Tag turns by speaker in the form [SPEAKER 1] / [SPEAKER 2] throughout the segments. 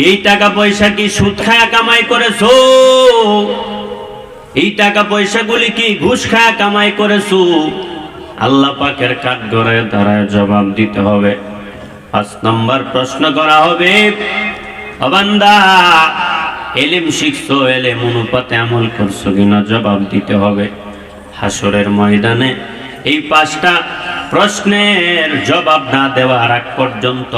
[SPEAKER 1] এই টাকা পয়সা কি সুদ খায়া কামাই করেছো? এই টাকা পয়সাগুলি কি ঘুষ খায়া কামাই করেছো? আল্লাহ পাকের কাঠগড়ায় দাঁড়ায় জবাব দিতে হবে। 5 নম্বর প্রশ্ন করা হবে, ও বান্দা ইলম শিখছো, ইলম অনুপাতে আমল করছো কিনা জবাব দিতে হবে। হাসরের ময়দানে এই 5টা প্রশ্নের জবাব না দেওয়ার আগ পর্যন্ত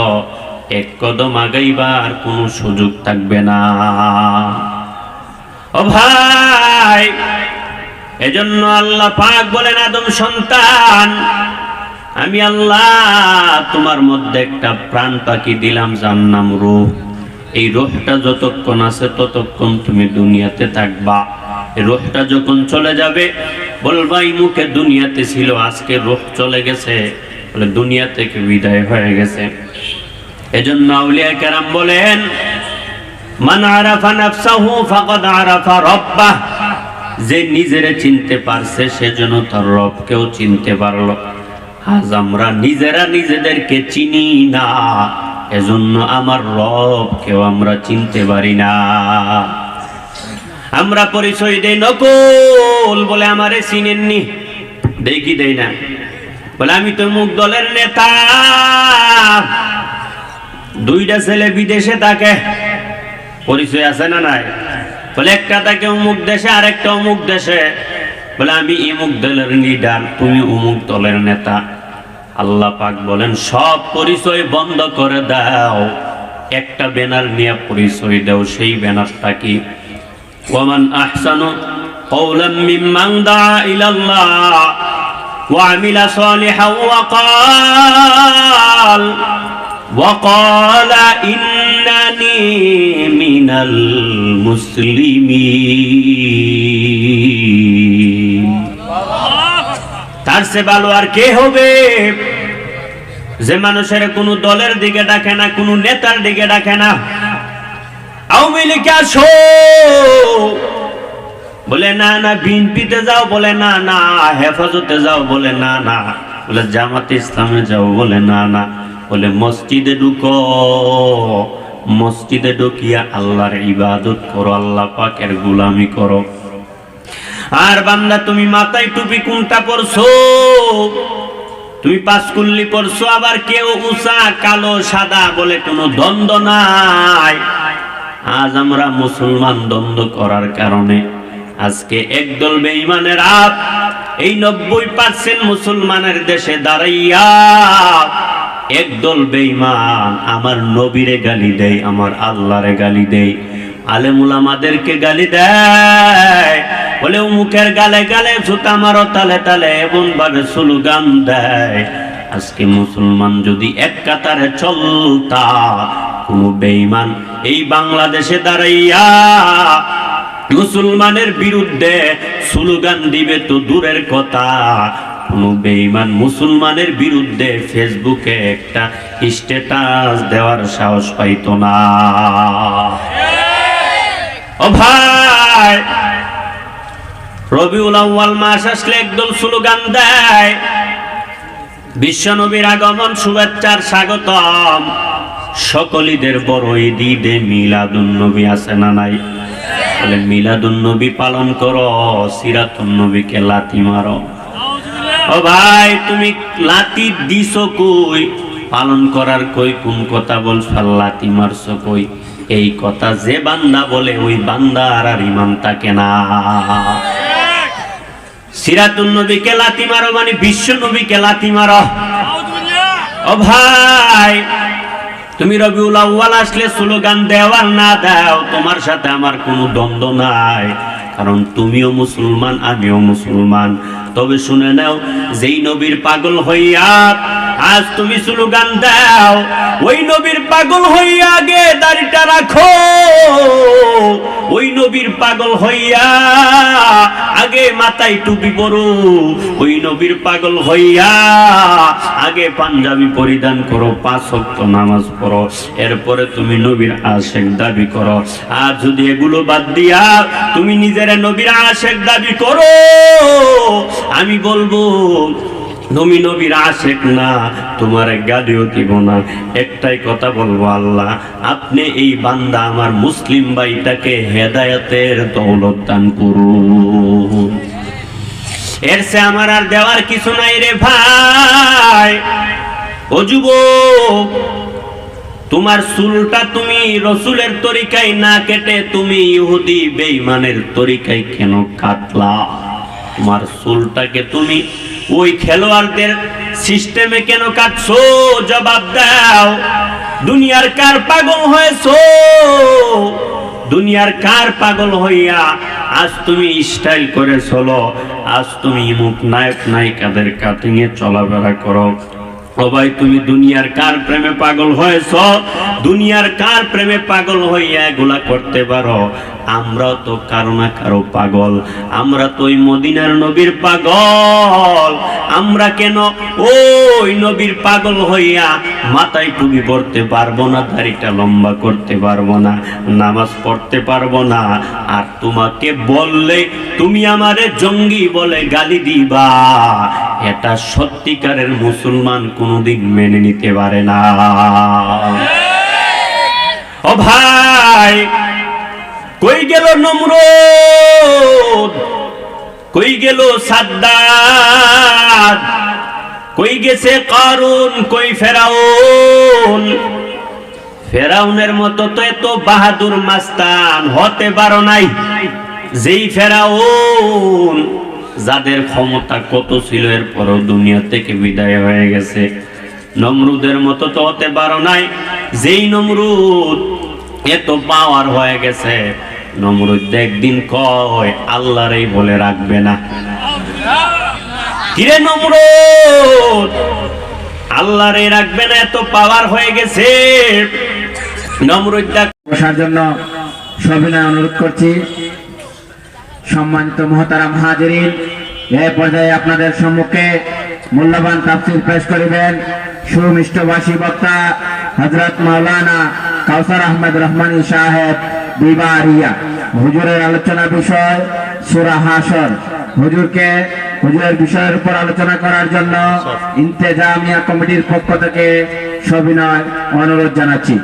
[SPEAKER 1] এক কদম আগাইবার কোনো সুযোগ থাকবে না। ও ভাই, এজন্য আল্লাহ পাক বলেন, আদম সন্তান, আমি আল্লাহ তোমার মধ্যে একটা প্রাণ পাখি দিলাম যার নাম রূহ। এই রূহটা যতক্ষণ আছে ততক্ষণ তুমি দুনিয়াতে থাকবা। এই রূহটা যখন চলে যাবে বলবা এই মুখে দুনিয়াতে ছিল, আজকে রূহ চলে গেছে, বলে দুনিয়া থেকে বিদায় হয়ে গেছে। এজন্য আউলিয়া কেরাম বলেন, মান আরাফা নাফসাহু ফাকাদ আরাফা রাব্বাহ, যে নিজেরে চিনতে পারছে সেজন্য তার রবকেও চিনতে পারলো। আজ আমরা নিজেরা নিজেদেরকে চিনি না, এজন্য আমার রবকেও আমরা চিনতে পারি না। আমরা পরিচয় দেই নকল, বলে আমারে চিনেননি, দেই কি দেই না? বলে আমি তো মুখ দলের নেতা। 2টা ছেলে বিদেশে থাকে, পরিচয় আছে না নাই? বলে একটা থাকে অমুক দেশে, আরেকটা অমুক দেশে। বলে আমি ইমুক দলের লিডার, তুমি অমুক দলের নেতা। আল্লাহ পাক বলেন, সব পরিচয় বন্ধ করে দাও, একটা ব্যানার নিয়ে পরিচয় দাও। সেই ব্যানারটা কি? ওয়ামান আহসানু কওলাম মিম্মান দাআ ইলাল্লাহ ওয়া আমিলা সালিহান ওয়া ক্বালা ইন্নানি মিনাল মুসলিমিন। তার চেয়ে ভালো আর কে হবে যে মানুষের কোনো দলের দিকে ডাকে না, কোনো নেতার দিকে ডাকে না। আওয়ামী লীগে আসো, বলে না না। বিএনপিতে যাও, বলে না না। হেফাজতে যাও, বলে না না। বলে জামাতে ইসলামে যাও, বলে না না। বলে মসজিদে ঢুকো, মসজিদে ঢুকিয়া আল্লাহর ইবাদত করো, আল্লাহ পাকের গোলামি করো। আর বান্দা তুমি মাথায় টুপি কোনটা পরছো? তুমি পাঁচকুল্লি পরছো, আবার কেউ উঁচা কালো সাদা, বলে কোনো দ্বন্দ্ব নাই। আজ আমরা মুসলমান দ্বন্দ্ব করার কারণে আজকে একদল বেঈমানের এই 90% মুসলমানের দেশে দাঁড়াইয়া একদল বেঈমান আমার নবীরে গালি দেয়, আমার আল্লাহরে গালি দেয়, আলেম উলামাদেরকে গালি দেয়। বলে মুখের গালে গালে জুতা মারো, তালে তালে এমন ভাবে স্লোগান দেয়। আজকে মুসলমান যদি এক কাতারে চলতা, কোন বেঈমান এই বাংলাদেশে দাঁড়াইয়া মুসলমানের বিরুদ্ধে স্লোগান দিবে তো দূরের কথা, কোন বেঈমান মুসলমানের বিরুদ্ধে ফেসবুকে একটা স্ট্যাটাস দেওয়ার সাহস পাইতো না। ও ভাই, রবিউল আউয়াল মাস আসলে একদল স্লোগান দেয়, বিশ্বনবীর আগমন, শুভেচ্ছার স্বাগতম, সকল ঈদের বড় ঈদ ঈদে মিলাদুন নবী আছে না নাই? বলে মিলাদুন নবী পালন করো, সিরাতুন নবীকে লাথি মারো। ও ভাই, তুমি লাথি দিছো কই? পালন করার কই কোন কথা বলছো? লাথি মারছো কই? এই কথা যে বান্দা বলে ওই বান্দার আর ঈমান থাকে না। সিরাতুন নবীকে লাথি মারো মানে বিশ্ব নবীকে লাথি মারো। ও ভাই, তুমি রবিউল আউয়াল আসলে স্লোগান দেও আর না দাও, তোমার সাথে আমার কোনো দ্বন্দ্ব নাই, কারণ তুমিও মুসলমান, আমিও মুসলমান। তবে শুনে নাও, যেই নবীর পাগল হইয়া আজ তুমি স্লোগান দাও, ওই নবীর পাগল হইয়া আগে দাড়িটা রাখো। ওই নবীর পাগল হইয়া আগে মাথায় টুপি পরো। ওই নবীর পাগল হইয়া আগে পাঞ্জাবি পরিধান করো, 5 ওয়াক্ত নামাজ পড়ো, এরপরে তুমি নবীর আশেক দাবি করো। আর যদি এগুলো বাদ দিয়া তুমি নিজের নবীর আশেক দাবি করো, আমি বলবো তুমি নবীর আশিক না, তোমার গালিও দিব না, একটাই কথা বলবো, আল্লাহ আপনি এই বান্দা আমার মুসলিম ভাইটাকে হেদায়েতের দৌলত দান করুন। এর সে আমার আর দেওয়ার কিছু নাই রে ভাই। ও যুবক, তোমার চুলটা তুমি রসুলের তরিকায় না কেটে তুমি ইহুদি বেঈমানের তরিকায় কেন কাটলা? তোমার চুলটাকে তুমি ওই খেলোয়াড়দের সিস্টেমে কেন কাটছো? জবাব দাও। দুনিয়ার কার পাগল হয়েছো? দুনিয়ার কার পাগল হইয়া আজ তুমি স্টাইল করে চলো, আজ তুমি মুখ নায়ক নায়িকাদের কাটিংয়ে চলাফেরা করো। ও ভাই, তুমি দুনিয়ার কার প্রেমে পাগল হয়েছ? দুনিয়ার কার প্রেমে পাগল হইয়া এগুলা করতে পারো? আমরা তো কারো না কারো পাগল, আমরা তো ওই মদিনার নবীর পাগল। আমরা কেন ওই নবীর পাগল হইয়া মাথায় টুপি পরতে পারবো না, দাড়িটা লম্বা করতে পারবো না, নামাজ পড়তে পারবো না? আর তোমাকে বললে তুমি আমারে জঙ্গি বলে গালি দিবা, এটা সত্যিকারের মুসলমান কোনোদিন মেনে নিতে পারে না। ও ভাই, কই গেল নমরুদ? কই গেল সাদ্দাত? কই গেছে কারুন? কই ফেরাউন? ফেরাউনের মতো তো এত বাহাদুর মাস্তান হতে পারো নাই। যেই ফেরাউন, যাদের ক্ষমতা কত ছিল, এরপরও দুনিয়া থেকে বিদায় হয়ে গেছে। নমরুদের মতো তো হতে পারো নাই। যেই নমরুদ এত পাওয়ার হয়ে গেছে, নমরুদ একদিন কয় আল্লাহরই বলে রাখবে না। কিরে নমরুদ, আল্লাহরই রাখবে না, এত পাওয়ার হয়ে গেছে। নমরুদ
[SPEAKER 2] বসার জন্য সবিনয় অনুরোধ করছি। সম্মানিত মুহতারাম হাজিরিন, এই পর্যায়ে আপনাদের সম্মুখে মূল্যবান তাফসীর পেশ করিবেন সুমিষ্টভাষী বক্তা হযরত মাওলানা কাউসার আহমদ রহমানী সাহেব বিবারিয়া। হুজুরের আলোচনা বিষয় সূরা হাশর। হুজুরের বিষয়ের উপর আলোচনা করার জন্য ইন্তেজামিয়া কমিটির পক্ষ থেকে সবিনয় অনুরোধ জানাচ্ছি।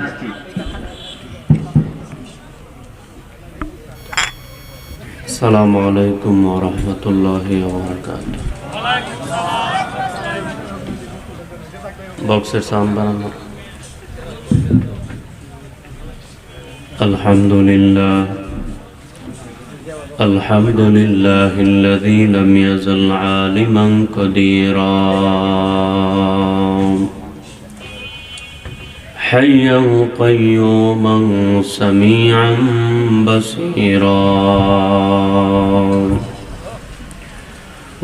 [SPEAKER 1] আসসালামু আলাইকুম ওয়া রাহমাতুল্লাহি ওয়া বারাকাতুহু। বক্সের সাউন্ড বাড়ানো। আলহামদুলিল্লাহ আলহামদুলিল্লাহিল্লাযী লাম ইয়াজাল আলিমান কাদীরা حيا قيوما سميعا بصيرا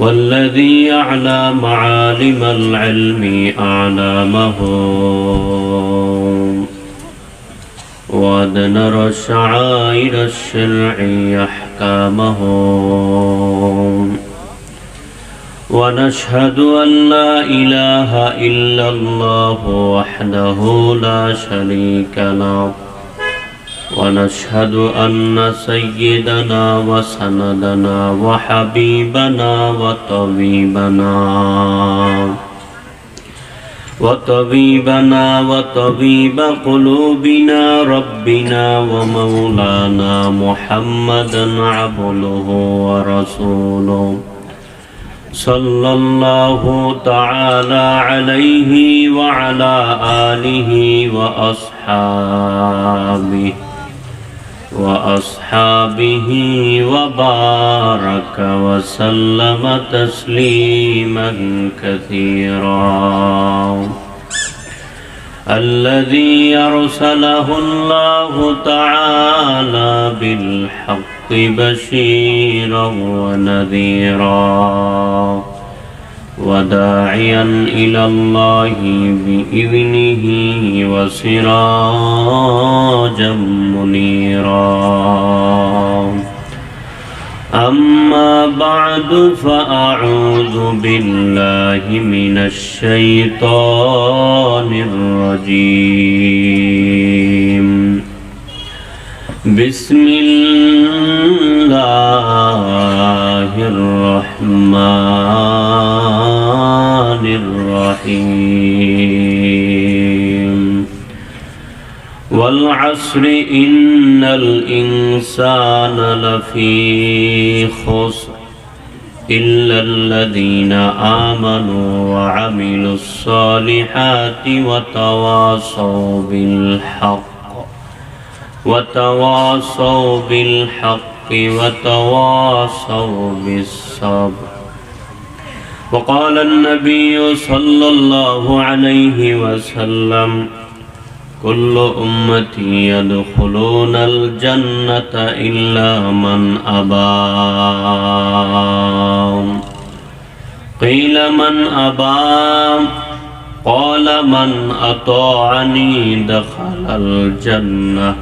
[SPEAKER 1] والذي يعلى معالم العلم أعلامه وأدنر شعائر الشرع أحكامه ونشهد أن لا إله إلا الله وحده لا شريك له ونشهد أن سيدنا وسندنا وحبيبنا وطبيب قلوبنا ربنا ومولانا محمدا عبده ورسوله صلى الله تعالى عليه وعلى آله وأصحابه وبارك وسلم تسليما كثيرا الذي أرسله الله تعالى بالحق بشيرا ونذيرا وداعيا إلى الله بإذنه وسراجا منيرا أما بعد فأعوذ بالله من الشيطان الرجيم بسم الله الرحمن الرحيم والعصر إن الإنسان لفي خسر إلا الذين آمنوا وعملوا الصالحات وتواصوا بالحق وتواصوا بالصبر. وقال النبي صلى الله عليه وسلم كل أمتي يدخلون الجنة إلا من أبى. قيل من أبى؟ قال من أطاعني دخل الجنة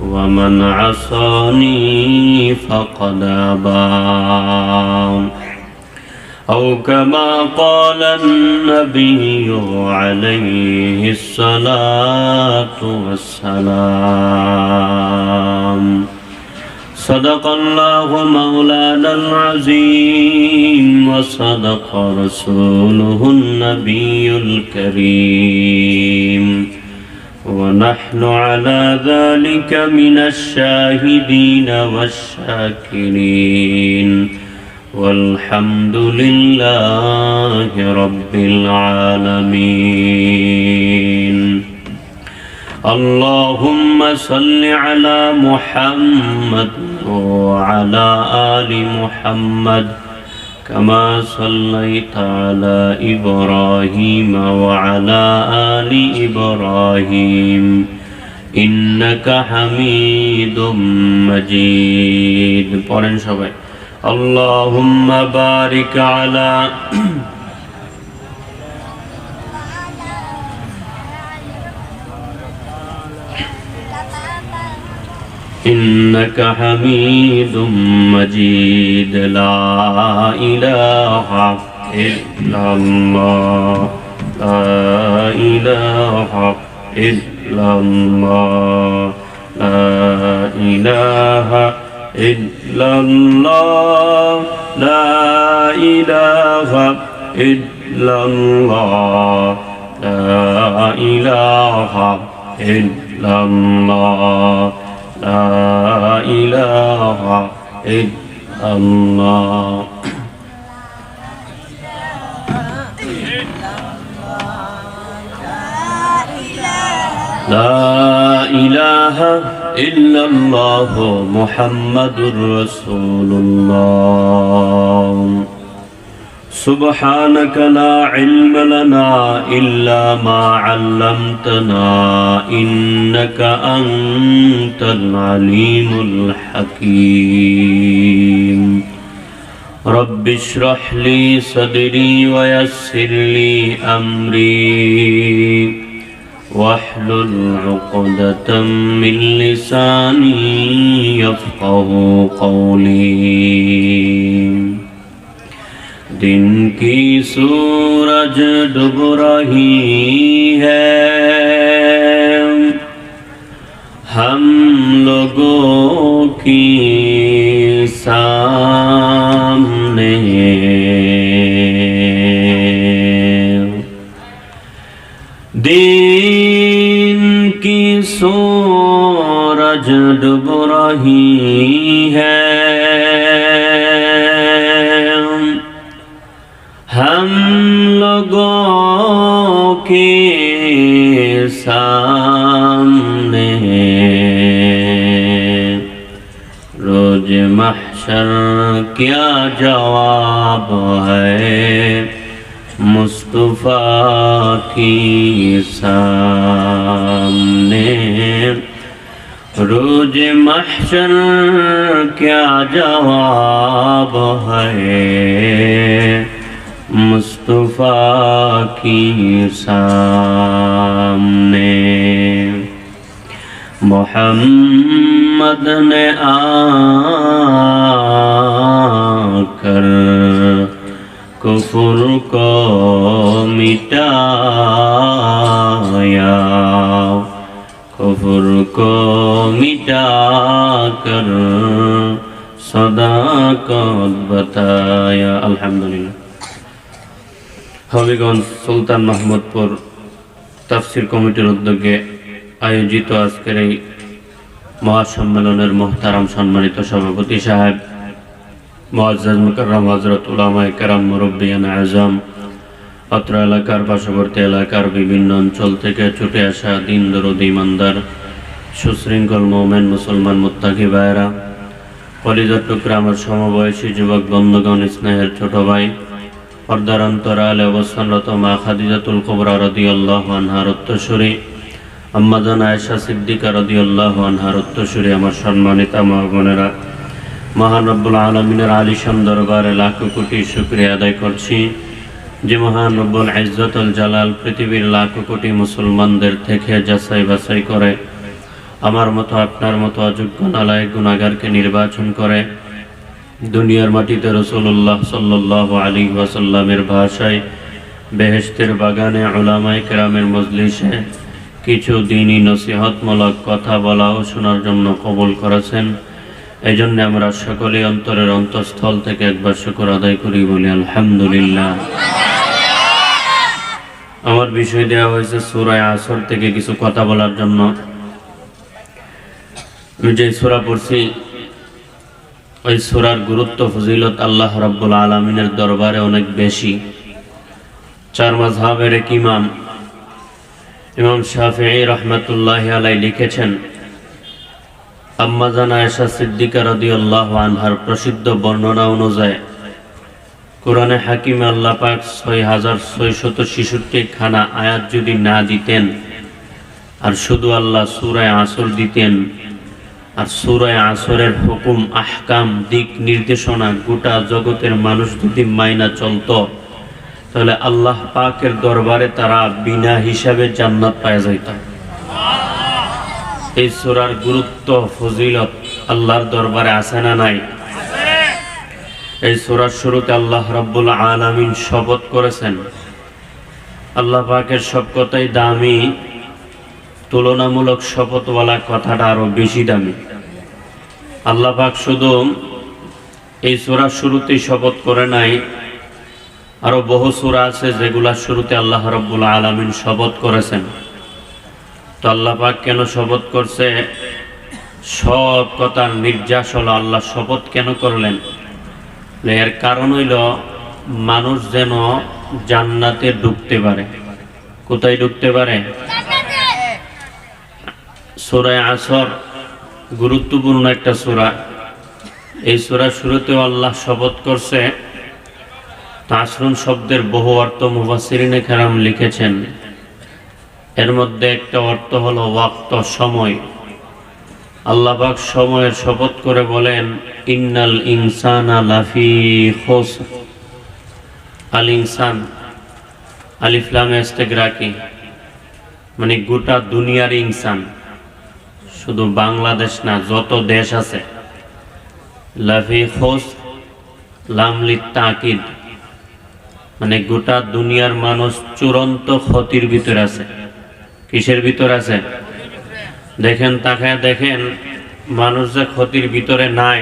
[SPEAKER 1] ومن عصاني فقد أبى، أو كما قال النبي عليه الصلاة والسلام. صدق الله مولانا العظيم وصدق رسوله النبي الكريم، ونحن على ذلك من الشاهدين والشاكرين، والحمد لله رب العالمين. اللهم صل على محمد وعلى آل محمد كما صليت على إبراهيم وعلى آل إبراهيم إنك حميد مجيد. পড়েন সবাই اللهم بارك على إنك حميد مجيد. لا إله إلا الله لا إله إلا الله لا إله إلا الله لا إله إلا الله لا إله إلا الله لا إله إلا الله. لا إله إلا الله محمد رسول الله. سبحانك لا علم لنا إلا ما علمتنا إنك أنت العليم الحكيم. رب اشرح لي صدري ويسر لي أمري واحلل عقدة من لساني يفقه قولي. दिन की सूरज डूब रही है हम लोगों की सामने, दिन की सूरज डूब रही है हम लोगों के सामने। रोज महशर क्या जवाब है मुस्तफा की सामने। रोज महशर क्या जवाब है मुस्तफा की सामने। मोहम्मद ने आकर कुफ्र को मिटाया, कुफ्र को मिटाकर सदाकत बताया। अल्हम्दुलिल्लाह। হবিগঞ্জ সুলতান মাহমুদপুর তাফসির কমিটির উদ্যোগে আয়োজিত আজকের এই মহাসম্মেলনের মোহতারাম সম্মানিত সভাপতি সাহেব, মুআজ্জাজ মুকাররম হযরত উলামায়ে কেরাম, মুরব্বিয়ান আযম, অত্র এলাকার পার্শ্ববর্তী এলাকার বিভিন্ন অঞ্চল থেকে ছুটে আসা দিন দরদি ইমানদার সুশৃঙ্খল মুমিন মুসলমান মুত্তাকি ভাইরা, কলিজার টুকরা আমার সমবয়সী যুবক বন্ধুগণ, স্নেহের ছোট ভাই, পর্দার অন্তরালে অবস্থানরত মা খাদিজাতুল কুবরা রাদিয়াল্লাহু আনহার উত্তরসূরি, আম্মা জান আয়েশা সিদ্দিকা রাদিয়াল্লাহু আনহার উত্তরসূরি আমার সম্মানিতা মা বোনেরা, মহান রব্বুল আলামিনের আলিশান দরবারে লাখো কোটি শুকরিয়া আদায় করছি যে মহান রব্বুল ইজ্জতুল জালাল পৃথিবীর লাখো কোটি মুসলমানদের থেকে যাচাই বাছাই করে আমার মতো আপনার মতো অযোগ্য নালায়েক গুনাহগারকে নির্বাচন করে দুনিয়ার মাটিতে রাসূলুল্লাহ সাল্লাল্লাহু আলাইহি ওয়াসাল্লামের ভাষায় বেহেশতের বাগানে উলামায়ে কেরামের মজলিসে কিছু দ্বীনি নসিহতমূলক কথা বলা ও শোনার জন্য কবুল করেছেন। এই জন্য আমরা সকলে অন্তরের অন্তঃস্থল থেকে একবার শুকর আদায় করি, বলি আলহামদুলিল্লাহ। আমার বিষয় দেওয়া হয়েছে সূরা আসর থেকে কিছু কথা বলার জন্য। আমি যে সূরা পড়ছি ওই সূরার গুরুত্ব ফজিলত আল্লাহ রাব্বুল আলামিনের দরবারে অনেক বেশি। চার মাযহাবের এক ইমাম শাফিঈ রাহমাতুল্লাহি আলাইহি লিখেছেন, আম্মা জান আয়েশা সিদ্দিকা রাদিয়াল্লাহু আনহার প্রসিদ্ধ বর্ণনা অনুযায়ী কোরআনে হাকিমে আল্লাহ পাক ৬৬৬৬ খানা আয়াত যদি না দিতেন আর শুধু আল্লাহ সূরা আসর দিতেন আর সূরা আসরের হুকুম আহকাম দিক নির্দেশনা গোটা জগতের মানুষ যদি মাইনা চলতো তাহলে আল্লাহ পাকের দরবারে তারা বিনা হিসাবে জান্নাত পাওয়া যাইত। এই সূরার গুরুত্ব ফজিলত আল্লাহর দরবারে আছে না নাই? এই সূরার শুরুতে আল্লাহ রাব্বুল আলামিন শপথ করেছেন। আল্লাহ পাকের সব কথাই দামি, তুলনামূলক শপথওয়ালা কথাটা আরো বেশি দামি। আল্লাহ পাক শুধু এই সূরার শুরুতেই শপথ করে নাই, আরো বহু সূরা আছে যেগুলা শুরুতে আল্লাহ রাব্বুল আলামিন শপথ করেছেন। তো আল্লাহ পাক কেন শপথ করছে? সব কথার নির্যাস হলো আল্লাহ শপথ কেন করলেন? এর কারণ হইল মানুষ যেন জান্নাতে ঢুকতে পারে। কোথায় ঢুকতে পারে? সূরা আসর গুরুত্বপূর্ণ একটা সূরা। এই সূরার শুরুতেও আল্লাহ শপথ করছে। আসরুন শব্দের বহু অর্থ মুফাসসিরিনে কেরাম লিখেছেন। এর মধ্যে একটা অর্থ হলো ওয়াক্ত, সময়। আল্লাহ পাক সময়ের শপথ করে বলেন, ইন্নাল ইনসানা লাফি খুসর। আল ইনসান আলিফ লাম ইস্তিগরাকি, মানে গোটা দুনিয়ার ইনসান, শুধু বাংলাদেশ না, যত দেশ আছে। লাফি খুসর লাম লিত্তাকিদ, মানে গোটা দুনিয়ার মানুষ চূড়ান্ত ক্ষতির ভিতরে আছে। কিসের ভিতর আছে? দেখেন, তাকায় দেখেন, মানুষ যে ক্ষতির ভিতরে নাই।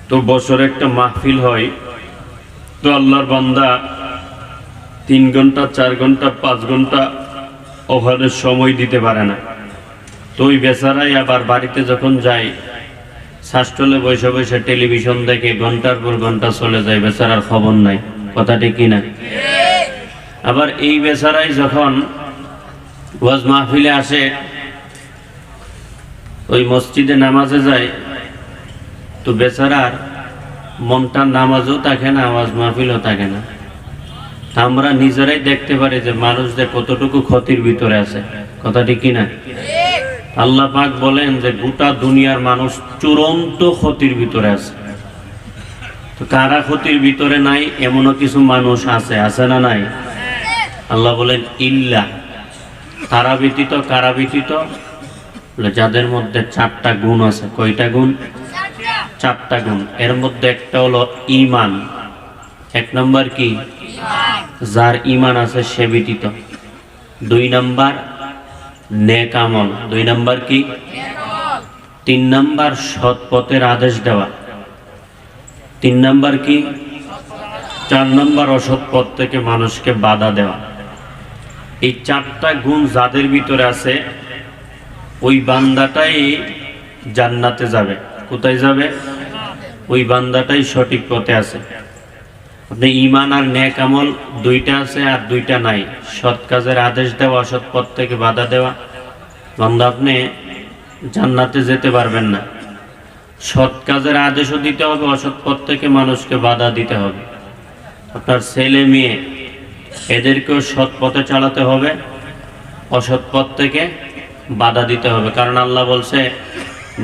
[SPEAKER 1] তো বছরে একটা মাহফিল হয়, তো আল্লাহর বান্দা 3 ঘন্টা 4 ঘন্টা 5 ঘন্টা ওখানে সময় দিতে পারে না। তো ওই বেচারাই আবার বাড়িতে যখন যায়, শাসটলে বসে বসে টেলিভিশন দেখে ঘন্টার পর ঘন্টা চলে যায়, বেচারার খবর নাই। কথা ঠিক কিনা? আবার এই বেচারাই যখন ওয়াজ মাহফিলে আসে, ওই মসজিদে নামাজে যায়, তো বেচারার মনটা নামাজও থাকে না, ওয়াজ মাহফিলও থাকে না। আমরা নিজেরাই দেখতে পারি যে মানুষদের কতটুকু ক্ষতির ভিতরে আছে। কথা ঠিক কিনা? আল্লাহ পাক বলেন যে গোটা দুনিয়ার মানুষ চূড়ান্ত ক্ষতির ভিতরে আছে। তো কারা ক্ষতির ভিতরে নাই? এমনও কিছু মানুষ আছে, আছে না নাই? আল্লাহ বলেন ইল্লা, তারা ব্যতীত। কারা ব্যতীত? যাদের মধ্যে 4টা গুণ আছে। কয়টা গুণ? 4টা গুণ। এর মধ্যে একটা হলো ঈমান। 1 নম্বর কি? যার ঈমান আছে সে ব্যতীত। 2 নম্বর নেক আমল। 2 নম্বর কি? 3 নম্বর সৎ পথের আদেশ দেওয়া। 3 নম্বর কি? 4 নম্বর অসৎ পথ থেকে মানুষকে বাধা দেওয়া। এই 4টা গুণ যাদের ভিতরে আছে ওই বান্দাটাই জান্নাতে যাবে। কোথায় যাবে? ওই বান্দাটাই সঠিক পথে আছে। আপনি ঈমান আর নেক আমল 2টা আছে আর 2টা নাই, সৎ কাজের আদেশ দেওয়া, অসৎ পথ থেকে বাধা দেওয়া, বান্দা আপনি জান্নাতে যেতে পারবেন না। সৎ কাজের আদেশও দিতে হবে, অসৎ পথ থেকে মানুষকে বাধা দিতে হবে। আপনার ছেলে মেয়ে এদেরকেও সৎ পথে চালাতে হবে, অসৎ পথ থেকে বাধা দিতে হবে। কারণ আল্লাহ বলছে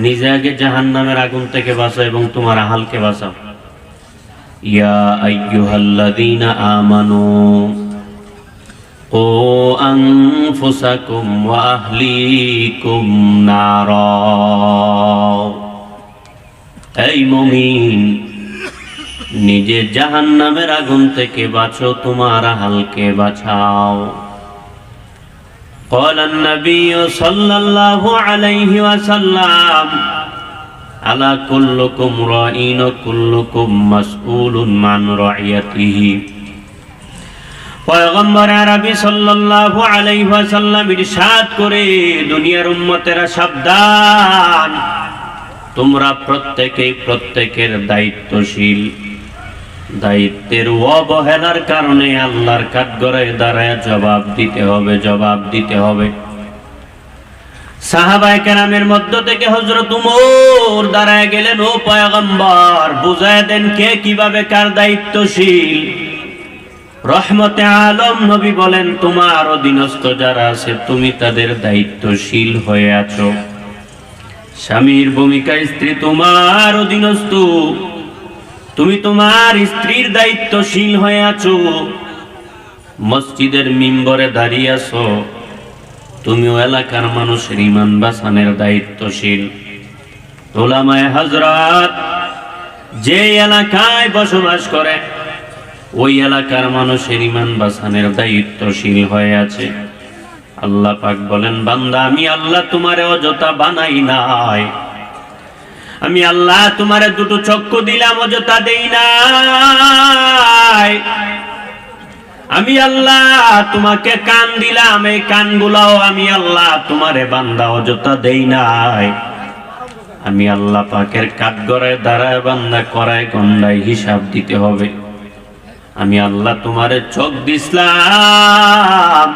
[SPEAKER 1] নিজে আগে জাহান্নামের আগুন থেকে বাঁচাও এবং তোমার আহালকে বাঁচাও। ইয়া আইয়ুহাল্লাযীনা আমানু ও আনফুসাকুম ওয়া আহলিকুম নারা। এই মুমিন, নিজে জাহান্নামের আগুন থেকে বাঁচো, তোমার আহালকে বাঁচাও। قال النبي صلى الله عليه وسلم ألا كلكم راع وكلكم مسؤول عن رعيته। পয়গম্বর আরবি সাল্লাল্লাহু আলাইহি ওয়াসাল্লাম ইরশাদ করে, দুনিয়ার উম্মতেরা সাবধান, তোমরা প্রত্যেকেই প্রত্যেকের দায়িত্বশীল। দায়িত্বের অবহেলার কারণে আল্লাহর কাঠগড়ায় দাঁড়ায় জবাব দিতে হবে, জবাব দিতে হবে। সাহাবায়ে কেরামের মধ্য থেকে হযরত উমর দাঁড়ায় গেলেন, ও পয়গম্বর বুঝায় দেন কে কিভাবে কার দায়িত্বশীল। রহমতে আলম নবী বলেন, তোমার অধীনস্থ যারা আছে তুমি তাদের দায়িত্বশীল হয়ে আছো। স্বামীর ভূমিকা স্ত্রী তোমার অধীনস্থ, তুমি তোমার স্ত্রীর দায়িত্বশীল হয়ে আছো। মসজিদের মিম্বরে দাঁড়িয়ে আছো, তুমিও এলাকার মানুষের ঈমান বাঁচানোর দায়িত্বশীল। উলামায়ে হযরত যে এলাকায় বসবাস করে ওই এলাকার মানুষের ঈমান বাঁচানোর দায়িত্বশীল হয়ে আছে। আল্লাহ পাক বলেন, বান্দা আমি আল্লাহ তোমারে অযথা বানাই নাই, আমি আল্লাহ তোমারে দুটো চক্ষু দিলাম অযথা দেই নাই, আমি আল্লাহ তোমাকে কান দিলাম, এই কানগুলাও আমি আল্লাহ তোমারে বান্দা অযথা দেই নাই। আমি আল্লাহ পাকের কাঠগড়ায় দাঁড়ায় বান্দা করায় গন্ডায় হিসাব দিতে হবে। আমি আল্লাহ তোমারে চোখ দিলাম,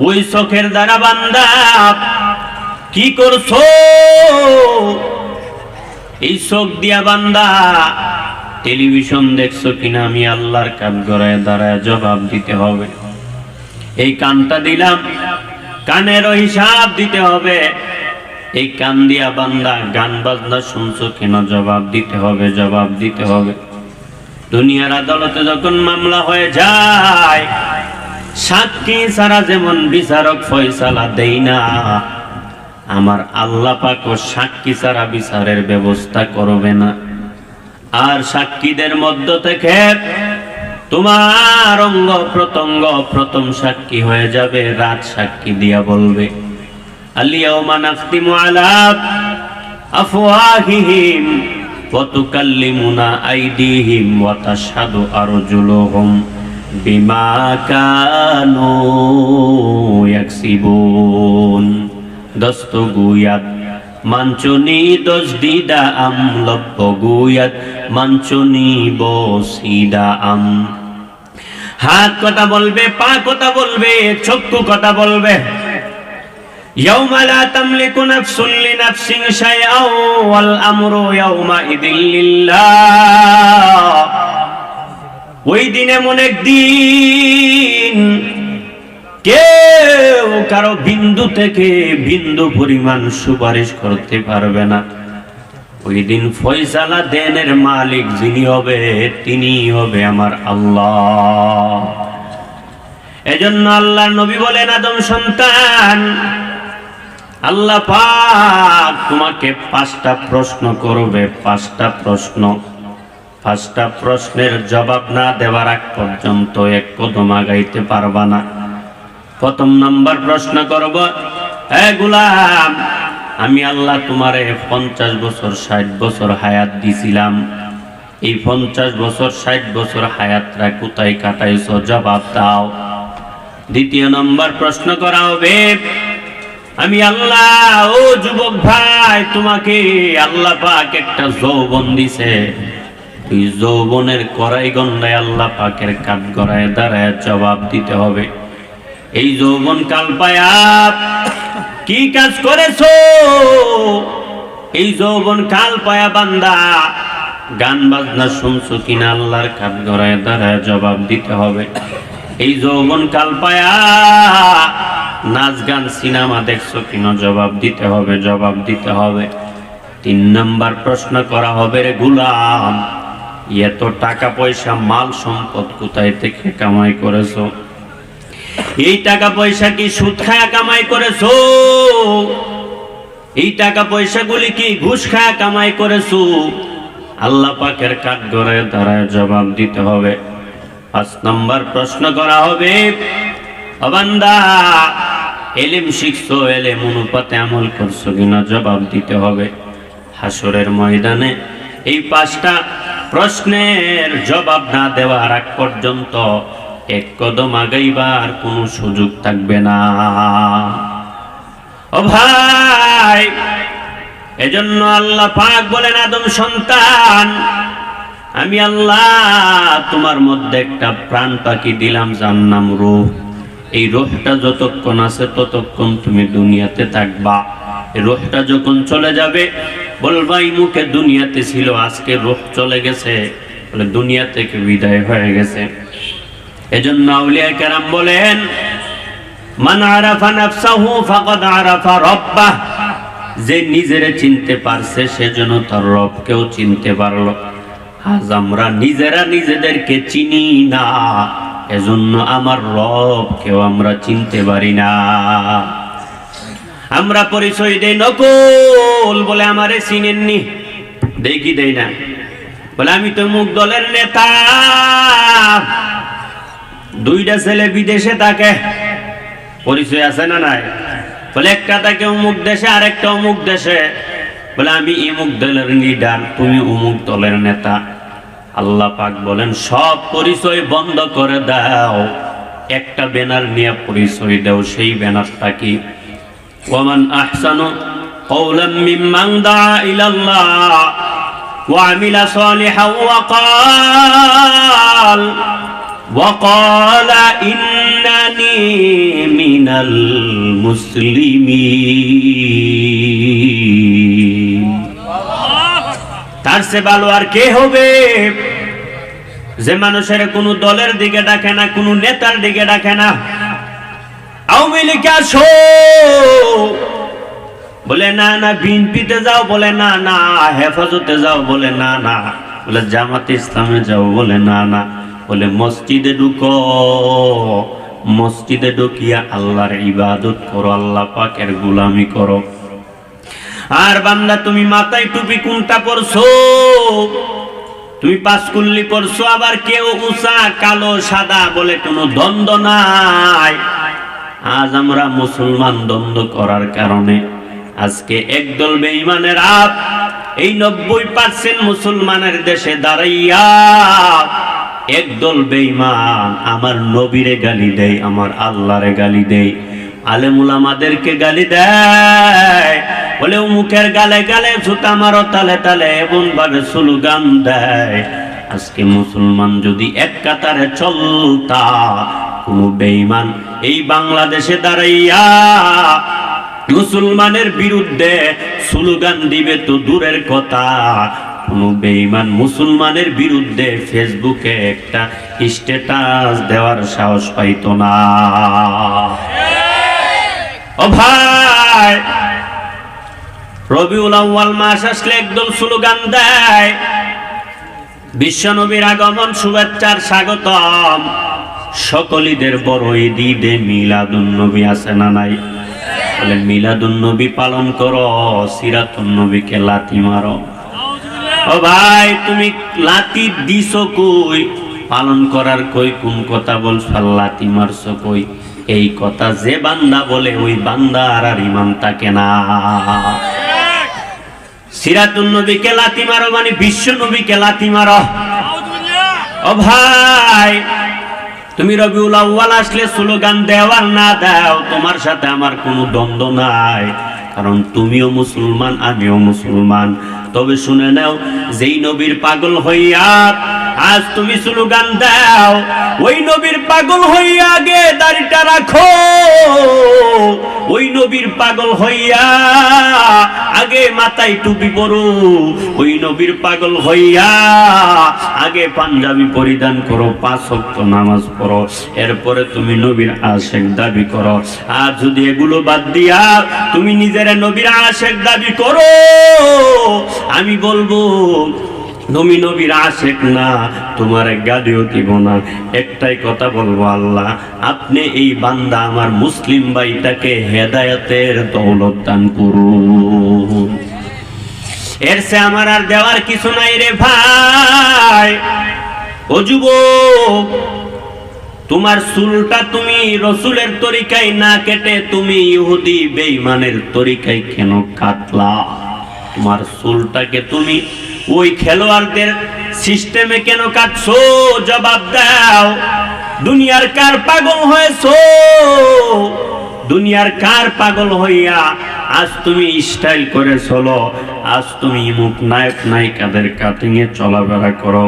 [SPEAKER 1] ওই চোখের দ্বারা বান্দা কি করছো, এই চোখ দিয়া বান্দা টেলিভিশন দেখছো কিনা আমি আল্লাহর কাঠগড়ায় দাঁড়ায় জবাব দিতে হবে। এই কানটা দিলাম, কানেরও হিসাব দিতে হবে। এই কান দিয়া বান্দা গান বাজনা শুনছো কিনা জবাব দিতে হবে, জবাব দিতে হবে। দুনিয়ার আদালতে যখন মামলা হয়ে যায়, সাক্ষী ছাড়া যেমন বিচারক ফয়সালা দেই না, আমার আল্লাহ পাকও সাক্ষী ছাড়া বিচারের ব্যবস্থা করবে না। আর সাক্ষীদের মধ্য থেকে তোমার অঙ্গ প্রত্যঙ্গ প্রথম সাক্ষী হয়ে যাবে, রাত সাক্ষী দিয়া বলবে, আল-ইয়াওমা নাখতিমু আলা আফওয়াহিহিম ওয়া তুকাল্লিমুনা আইদিহিম ওয়া তাশহাদু আরজুলুহুম বিমা কানু ইয়াকসিবুন। দস্তগুয়াত মাঞ্চনি দজদিদা আম লব্বগুয়াত মাঞ্চনি বসিদা আম। হাত কথা বলবে, পা কথা বলবে, চক্ষু কথা বলবে। ইয়াউমা লা তামলিকু নাফসুন লিনাফসিন শাইআন ওয়াল আমরু ইয়াউমাইযিন লিল্লাহ। ওই দিন এমন একদিন কেউ কারো বিন্দু থেকে বিন্দু পরিমাণ সুপারিশ করতে পারবে না। ওই দিন ফয়সালা দেনের মালিক যিনি হবে তিনি হবে আমার আল্লাহ। এজন্য আল্লাহর নবী বলেন, আদম সন্তান, আল্লাহ পাক তোমাকে 5টা প্রশ্ন করবে, 5টা প্রশ্ন। 5টা প্রশ্নের জবাব না দেওয়ার আগ পর্যন্ত এক কদম আগাইতে পারবা না। প্রথম নাম্বার প্রশ্ন করব, হে গোলাম, আমি আল্লাহ তোমারে 50 বছর 60 বছর হায়াত দিছিলাম, এই 50 বছর 60 বছর হায়াতরা কোথায় কাটাইছো? জবাব দাও। দ্বিতীয় নম্বর প্রশ্ন করা হবে, আমি আল্লাহ, ও যুবক ভাই, তোমাকে আল্লাহ পাক একটা যৌবন দিছে, এই যৌবনের কড়াই গন্ডায় আল্লাহ পাকের কাঠ গড়ায় দাঁড়ায় জবাব দিতে হবে। এই যৌবন কাল পায়া কি কাজ করেছো? এই যৌবন কাল পায়া বান্দা গান বাজনা শুনছো কিনা? আল্লাহর কাঠ গড়ায় দাঁড়ায় জবাব দিতে হবে। এই যৌবন কাল পায়া নাচ গান সিনেমা দেখছো কিনা? জবাব দিতে হবে, জবাব দিতে হবে। 3 নাম্বার প্রশ্ন করা হবে, রে গোলাম, এত টাকা পয়সা মাল সম্পদ কোথায় থেকে কামাই করেছো? এই টাকা পয়সা কি সুদ খায়া কামাই করেছো? এই টাকা পয়সাগুলি কি ঘুষ খায়া কামাই করেছো? আল্লাহ পাকের কাঠগড়ায় দাঁড়ায় জবাব দিতে হবে। 5 নাম্বার প্রশ্ন করা হবে, ও বান্দা, ইলম শিখছো, ইলম অনুপাতে আমল করছো কিনা? জবাব দিতে হবে। হাসরের ময়দানে এই 5টা প্রশ্নের জবাব না দেওয়ার আগ পর্যন্ত এক কদম আগাইবার কোনো সুযোগ থাকবে না। ও ভাই, এজন্য আল্লাহ পাক বলেন, আদম সন্তান, আমি আল্লাহ তোমার মধ্যে একটা প্রাণ পাখি দিলাম, যার নাম রূহ। এই রূহটা যতক্ষণ আছে ততক্ষণ তুমি দুনিয়াতে থাকবা। এই রূহটা যখন চলে যাবে বলবা এই মুখে দুনিয়াতে ছিল, আজকে রূহ চলে গেছে, বলে দুনিয়া থেকে বিদায় হয়ে গেছে। এজন্য আউলিয়া কেরাম বলেন, মান আরাফা নাফসাহু ফাকাদ আরাফা রাব্বাহ, যে নিজেরে চিনতে পারছে সেজন্য তার রবকেও চিনতে পারলো। আজ আমরা নিজেরা নিজেদেরকে চিনি না, এজন্য আমার রবকেও আমরা চিনতে পারি না। আমরা পরিচয় দেই নকল, বলে আমারে চিনেননি, দেই কি দেই না? বলে আমি তো মুখ দলের নেতা। 2টা ছেলে বিদেশে থাকে, পরিচয় আছে না নাই? বলে একটা থাকে অমুক দেশে, আরেকটা অমুক দেশে। বলে আমি অমুক দলের লিডার, তুমি অমুক দলের নেতা। আল্লাহ পাক বলেন, সব পরিচয় বন্ধ করে দাও, একটা ব্যানার নিয়ে পরিচয় দাও। সেই ব্যানারটা কি? ওয়ামান আহসানু কওলাম মিম্মান দাআ ইলাল্লাহ ওয়া আমিলা সালিহান ওয়া ক্বালা ইন্নানি মিনাল মুসলিমিন। তার চেয়ে ভালো আর কে হবে যে মানুষের কোনো দলের দিকে ডাকে না, কোনো নেতার দিকে ডাকে না। আওয়ামী লীগে আসো, বলে না না। বিএনপিতে যাও, বলে না না। হেফাজতে যাও, বলে না না। বলে জামাতে ইসলামে যাও, বলে না না। বলে মসজিদে ঢুকো, মসজিদে ঢুকিয়া আল্লাহর ইবাদত করো, আল্লাহ পাকের গোলামি করো। আর বান্দা, তুমি মাথায় টুপি কোনটা পরছো? তুমি 5 কুল্লি পরছো, আবার কেউ উঁচা কালো সাদা, বলে কোনো দ্বন্দ্ব নাই। আজ আমরা মুসলমান দ্বন্দ্ব করার কারণে আজকে একদল বেঈমানের আপ এই 90% মুসলমানের দেশে দাঁড়াইয়া একদল বেঈমান আমার নবীরে গালি দেয়, আমার আল্লাহরে গালি দেয়, আলেম উলামাদেরকে গালি দেয়। বলে মুখের গালে গালে জুতা মারো, তালে তালে এমন ভাবে স্লোগান দেয়। আজকে মুসলমান যদি এক কাতারে চলতা, কোন বেঈমান এই বাংলাদেশে দাঁড়াইয়া মুসলমানের বিরুদ্ধে স্লোগান দিবে তো দূরের কথা, কোন বেঈমান মুসলমানের বিরুদ্ধে ফেসবুকে একটা স্ট্যাটাস দেওয়ার সাহস পাইতো না। ও ভাই, রবিউল আউয়াল মাস আসলে একদল স্লোগান দেয়, বিশ্বনবীর আগমন, শুভেচ্ছার স্বাগতম, সকল ঈদের বড় ঈদে মিলাদুন নবী আছে না নাই? বলে মিলাদুন নবী পালন করো, সিরাতুন নবীকে লাথি মারো। ও ভাই, তুমি লাথি দিছো কই? পালন করার কই কোন কথা বলছো? লাথি মারছো কই? এই কথা যে বান্দা বলে ওই বান্দার আর ঈমান থাকে না। সিরাতুন নবীকে লাথি মারো মানে বিশ্ব নবীকে লাথি মারো। ও ভাই, তুমি রবিউল আউয়াল আসলে স্লোগান দেও আর না দাও, তোমার সাথে আমার কোনো দ্বন্দ্ব নাই, কারণ তুমিও মুসলমান আমিও মুসলমান। তবে শুনে নাও, যেই নবীর পাগল হইয়া আজ তুমি স্লোগান দাও, ওই নবীর পাগল হইয়া আগে দাড়িটা রাখো, ওই নবীর পাগল হইয়া আগে মাথায় টুপি পরো, ওই নবীর পাগল হইয়া আগে পাঞ্জাবি পরিধান করো, 5 ওয়াক্ত নামাজ পড়ো, এরপরে তুমি নবীর আশেক দাবি করো। আর যদি এগুলো বাদ দিয়া তুমি নিজের নবীর আশেক দাবি করো, আমি বলবো তুমি নবীর আশেক না, তোমার গালিও দিব না। একটাই কথা বলবো, আল্লাহ আপনি এই বান্দা আমার মুসলিম ভাইটাকে হেদায়েতের দৌলত দান করুন। এর সে আমার আর দেওয়ার কিছু নাই রে ভাই। ও যুবক, তোমার চুলটা তুমি রসুলের তরিকায় না কেটে তুমি ইহুদি বেঈমানের তরিকায় কেন কাটলা? তোমার চুলটাকে তুমি ওই খেলোয়াড়দের সিস্টেমে কেন কাটছো? জবাব দাও। দুনিয়ার কার পাগল হয়েছো? দুনিয়ার কার পাগল হইয়া আজ তুমি স্টাইল করে চলো, আজ তুমি মুখ নায়ক নায়িকাদের কাটিং এ চলাফেরা করো।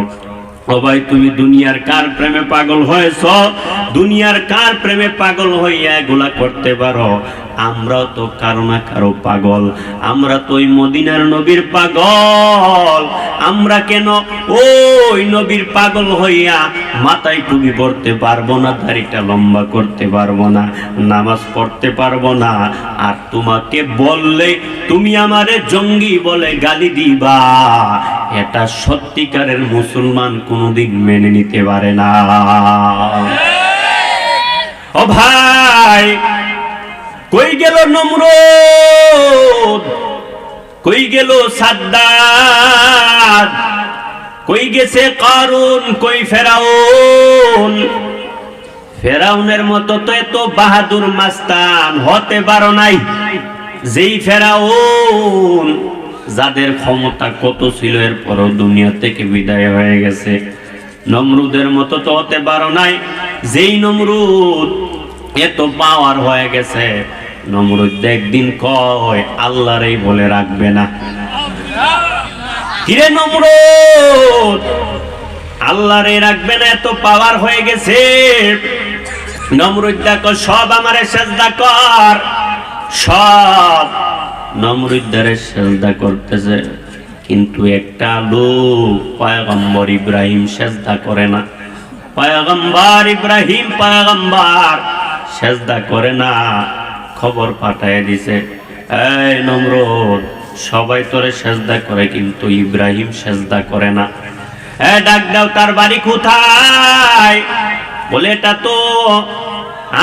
[SPEAKER 1] ও ভাই, তুমি দুনিয়ার কার প্রেমে পাগল হয়েছ? দুনিয়ার কার প্রেমে পাগল হইয়া এগুলা করতে পারো? আমরাও তো কারো না কারো পাগল, আমরা তো ওই মদিনার নবীর পাগল। আমরা কেন ওই নবীর পাগল হইয়া মাথায় টুপি পড়তে পারবো না, দাড়িটা লম্বা করতে পারবো না, নামাজ পড়তে পারবো না? আর তোমাকে বললে তুমি আমারে জঙ্গি বলে গালি দিবা, এটা সত্যিকারের মুসলমান কোনোদিন মেনে নিতে পারে না। ও ভাই, কই গেল নমরুদ? কই গেল সাদ্দাত? কই গেছে কারুন? কই ফেরাউন? ফেরাউনের মতো তো এত বাহাদুর মাস্তান হতে পারো নাই। যেই ফেরাউন, যাদের ক্ষমতা কত ছিল, এরপরও দুনিয়া থেকে বিদায় হয়ে গেছে। নমরুদের মতো তো হতে পারো নাই। যেই নমরুদ এত পাওয়ার হয়ে গেছে, নমরুদ একদিন কয় আল্লাহরই বলে রাখবে না। কিরে নমরুদ, আল্লাহরই রাখবে না, এত পাওয়ার হয়ে গেছে। নমরুদ দেখো সব আমারে সেজদা কর, সব নমরুদ্দারে সেজদা করতেছে, কিন্তু একটা লোক পয়গম্বর ইব্রাহিম সেজদা করে না। পয়গম্বর ইব্রাহিম পয়গম্বর সেজদা করে না। খবর পাঠায় দিছে, এই নমরুদ, সবাই তোরে সেজদা করে কিন্তু ইব্রাহিম সেজদা করে না। ডাক দাও, তার বাড়ি কোথায়? বলে এটা তো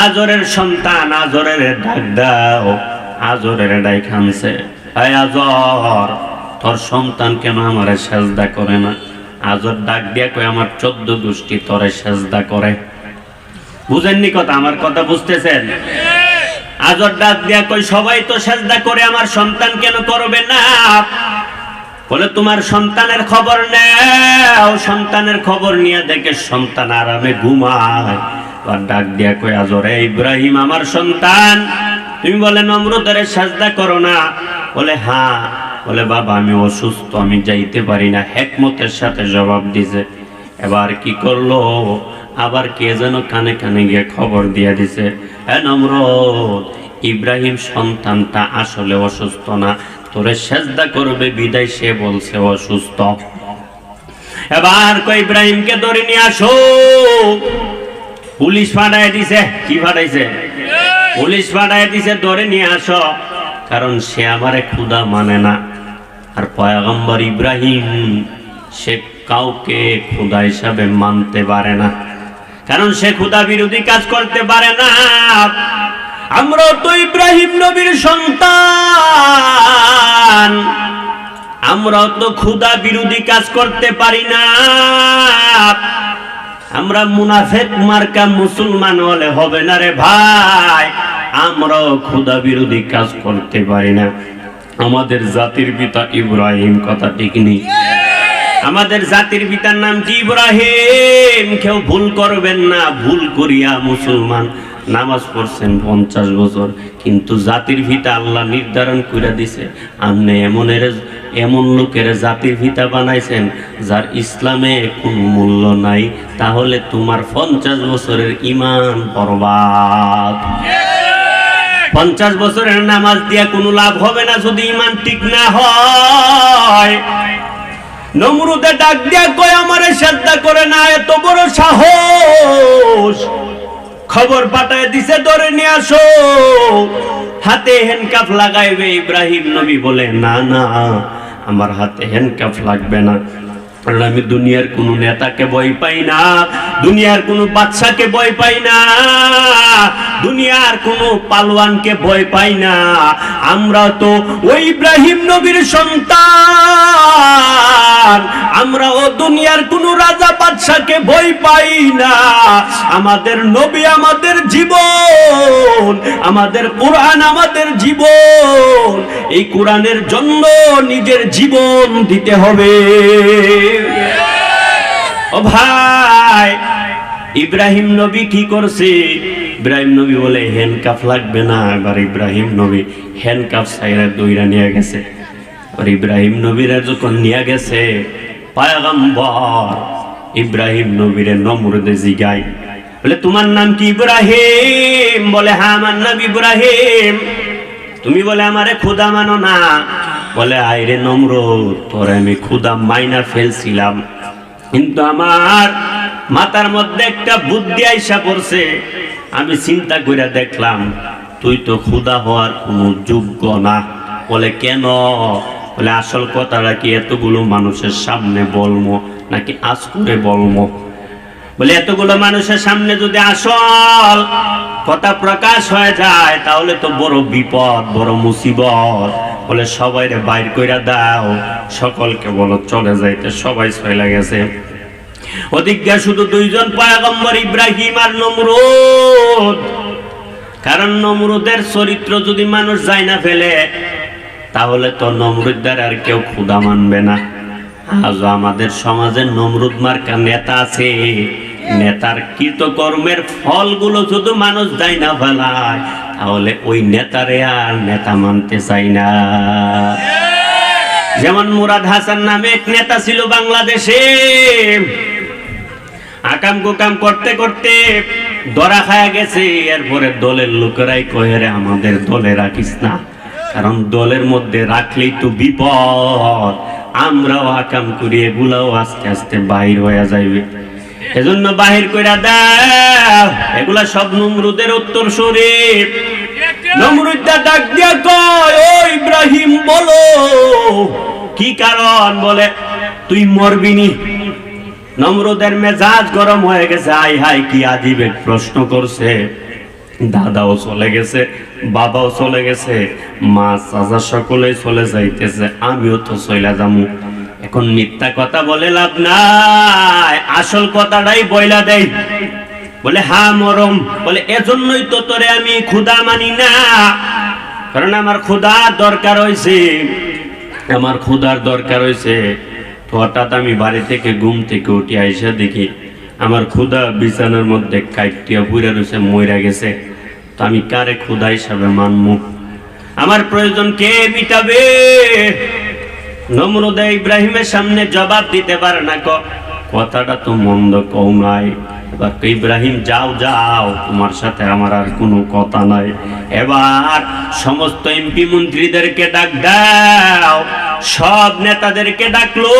[SPEAKER 1] আজরের সন্তান, আজরের ডাক দাও। আজরের ডাক আনছে, এই আজর, তোর সন্তান কেন আমারে সেজদা করে না? আজর ডাক দিয়া কই, আমার 14 গোষ্ঠী তোরে সেজদা করে। বুঝেননি কথা? আমার কথা বুঝতেছেন? আজর ডাক দিয়া কই, সবাই তো সেজদা করে, আমার সন্তান কেন করবে না? বলে তোমার সন্তানের খবর নাও। সন্তানের খবর নিয়ে দেখে সন্তান আরামে ঘুমায়। আর ডাক দিয়া কই, আজরে ইব্রাহিম আমার সন্তান, তুমি বলে নমরুদের সেজদা করো না? বলে হ্যাঁ। বলে বাবা আমি অসুস্থ, আমি যাইতে পারি না। হিকমতের সাথে জবাব দিছে। এবার কি করলো? আবার কে যেন কানে কানে গিয়ে খবর দিয়ে দিছে, হ্যাঁ নমরুদ, ইব্রাহিম সন্তানটা আসলে অসুস্থ না, তোরে সেজদা করবে বিদায় সে বলছে অসুস্থ। এবার কই ইব্রাহিমকে ধরে নিয়ে আসো। পুলিশ পাঠায় দিছে। কি পাঠাইছে? পুলিশ পাঠায় দিছে, ধরে নিয়ে আসো। কারণ সে আমারে খুদা মানে না। আর পয়গম্বর ইব্রাহিম সে কাউকে খুদা হিসাবে মানতে পারে না, কারণ সে খুদা বিরোধী কাজ করতে পারে না। আমরা তো ইব্রাহিম নবীর সন্তান, আমরা তো খুদা বিরোধী কাজ করতে পারি না। আমরা মুনাফিক মার্কা মুসলমান হলে হবে না রে ভাই। আমরাও খুদা বিরোধী কাজ করতে পারি না। আমাদের জাতির পিতা ইব্রাহিম, কথা ঠিক নেই? আমাদের জাতির পিতার নাম কি? ইব্রাহিম। কেউ ভুল করবেন না, ভুল করিয়া মুসলমান নামাজ পড়ছেন 50 বছর, কিন্তু জাতির পিতা আল্লাহ নির্ধারণ করে দিছে আপনি এমন লোকের জাতির পিতা বানাইছেন যার ইসলামে কোনো মূল্য নাই, তাহলে তোমার 50 বছরের ঈমান বরবাদ। 50 বছরের নামাজ দিয়া কোনো লাভ হবে না যদি ঈমান ঠিক না হয়। নমরুদে ডাক দিয়া কয় আমারে শ্রদ্ধা করে না, এত বড় সাহস! খবর পাঠায় দিছে ধরে নিয়ে আসো, হাতে হ্যান্ডকাফ লাগাইবে। ইব্রাহিম নবী বলে না না, আমার হাতে হ্যান্ডকাফ লাগবে না, কারণ আমি দুনিয়ার কোনো নেতাকে ভয় পাই না, দুনিয়ার কোনো বাদশাকে ভয় পাই না, দুনিয়ার কোনো পালোয়ানকে ভয় পাই না। আমরা তো ওই ইব্রাহিম নবীর সন্তান, আমরা ও দুনিয়ার কোনো রাজা বাদশাকে ভয় পাই না। আমাদের নবী আমাদের জীবন, আমাদের কোরআন আমাদের জীবন। এই কোরআনের জন্য নিজের জীবন দিতে হবে। ও ভাই, ইব্রাহিম নবী কি করছে? ইব্রাহিম নবী বলে হ্যান্ডকাফ লাগবে না। এবার ইব্রাহিম নবী হ্যান্ডকাফ ছাইরা দইরা নিয়ে গেছে। আর ইব্রাহিম নবীরা যখন নিয়ে গেছে, পয়গম্বর ইব্রাহিম নবীরে নমরুদে জিগায়, বলে তোমার নাম কি? ইব্রাহিম। বলে হ্যাঁ আমার নাম ইব্রাহিম। তুমি বলে আমারে খোদা মানো না? বলে আইরে নমরুদ, তোরে আমি খোদা মাইনা ফেলছিলাম, কিন্তু আমার মাথার মধ্যে একটা বুদ্ধি আইসা পড়ছে। আমি চিন্তা করে দেখলাম তুই তো খোদা হওয়ার কোনো যোগ্য না। বলে কেন? বলে আসল কথাটা কি এতগুলো মানুষের সামনে বলবো নাকি আজ করে বলবো? বলে এতগুলো মানুষের সামনে যদি আসল কথা প্রকাশ হয়ে যায় তাহলে তো বড় বিপদ, বড় মুসিবত। বলে সবাইরে বাইর কইরা দাও, সকলকে বলো চলে যাইতে। সবাই চলে গেছে। অধিজ্ঞা শুধু দুইজন পয়গম্বর, ইব্রাহিম আর নমরুদ। কারণ নমরুদের চরিত্র যদি মানুষ যায় না ফেলে, তাহলে তো নমরুদদের আর কেউ খোদা মানবে না। আজ আমাদের সমাজে নমরুদ মার্কা নেতা আছে, নেতার কৃতকর্মের ফলগুলো শুধু মানুষ যায় না ফেলায়, তাহলে ওই নেতারে আর নেতা মানতে চাই না। যেমন মুরাদ হাসান নামে এক নেতা ছিল বাংলাদেশে, আকাম কুকাম করতে করতে ধরা খায়া গেছে। এরপরে দলের লোকেরাই কয়ে রে আমাদের দলে রাখিস না, কারণ দলের মধ্যে রাখলেই তো বিপদ, আমরাও আকাম করি, এগুলাও আস্তে আস্তে বাহির হয়ে যাইবে। এজন্য বাহির কইরা দাও। এগুলা সব নমরুদের উত্তর শরীর। নমরুদটা ডাক দিয়া কয়, ও ইব্রাহিম বলো কি কারণ? বলে তুই মরবিনি। নমরুদের মেজাজ গরম হয়ে গেছে। আই হাই কি আজীব প্রশ্ন করছে। দাদাও চলে গেছে, বাবাও চলে গেছে, মা চাচা সকলেই চলে যাইতেছে, আমিও তো চলে যামু। এখন মিথ্যা কথা বলে লাভ নাই, আসল কথাটাই বইলা দেই। বলে হ্যাঁ মরম। বলে এজন্যই তো তোরে আমি খোদা মানি না, কারণ আমার খোদার দরকার হয়েছে, আমার খোদার দরকার হয়েছে। তো হঠাৎ আমি বাড়ি থেকে ঘুম থেকে উঠে আইসা দেখি আমার খোদা বিছানার মধ্যে কাইটিয়া পুইরা রয়েছে, মইরা গেছে। তো আমি কারে খোদা হিসাবে মানমু? আমার প্রয়োজন কে মিটাবে? নমরুদ ইব্রাহিমের সামনে জবাব দিতে পারে না। কথাটা তো মন্দ কও নাই। এবার ইব্রাহিম যাও যাও, তোমার সাথে আমার আর কোনো কথা নাই। এবার সমস্ত এমপি মন্ত্রীদেরকে ডাক দাও। সব নেতাদেরকে ডাকলো,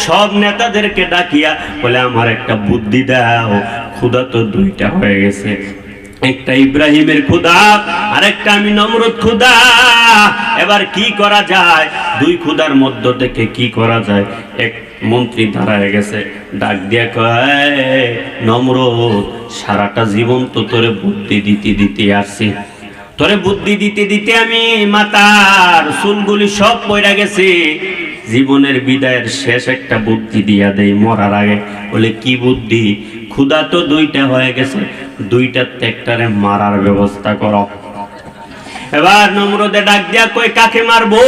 [SPEAKER 1] সব নেতাদেরকে ডাকিয়া বলে আমার একটা বুদ্ধি দাও। খোদা তো দুইটা হয়ে গেছে, একটা ইব্রাহিমের খোদা আর একটা আমি নমরুদ খোদা। এবার কি করা যায়? দুই খোদার মধ্য থেকে কি করা যায়? এক মন্ত্রী দাঁড়ায় গেছে, ডাক দিয়া কয়, নমরুদ সারাটা জীবন তো তোরে বুদ্ধি দিতে দিতে আসছি, তোরে বুদ্ধি দিতে দিতে আমি মাথার চুলগুলি সব পয়রা গেছে। জীবনের বিদায়ের শেষ একটা বুদ্ধি দিয়া দেই মরার আগে। বলে কি বুদ্ধি? ক্ষুধা তো দুইটা হয়ে গেছে, দুইটার একটারে মারার ব্যবস্থা করো। এবার নমরুদে ডাক দিয়া কই কাকে মারবো?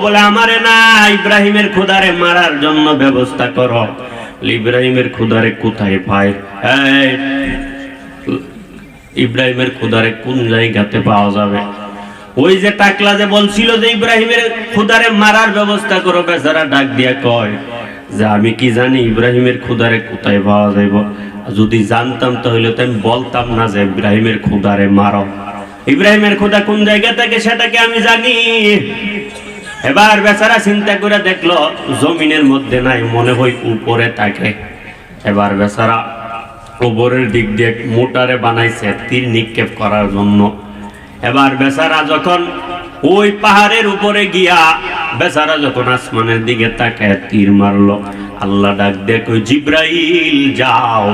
[SPEAKER 1] বলে আমারে না, ইব্রাহিমের খোদারে মারার জন্য ব্যবস্থা করো। ইব্রাহিমের খোদারে কোথায় পায়? ইব্রাহিমের খোদারে কোন জায়গাতে পাওয়া যাবে? ওই যে টাকলা যে বলছিল যে ইব্রাহিমের খোদারে মারার ব্যবস্থা করো, বেচারা ডাক দিয়া কয় যে আমি কি জানি ইব্রাহিমের খোদারে কোথায় পাওয়া যাইব? যদি জানতাম তাহলে তো আমি বলতাম না যে ইব্রাহিমের খোদারে মারো। ইব্রাহিমের খোদা কোন জায়গা থেকে সেটাকে আমি জানি। এবার বেচারা চিন্তা করে দেখলো জমিনের মধ্যে নাই, মনে হয় উপরে থাকে। এবার বেচারা উপরের দিক দিয়ে মোটারে বানাইছে তীর নিক্ষেপ করার জন্য। এবার বেচারা যখন ওই পাহাড়ের উপরে গিয়া বেচারা যখন আসমানের দিকে তাকায় তীর মারলো, আল্লাহ ডাক দিয়ে কই জিব্রাইল যাও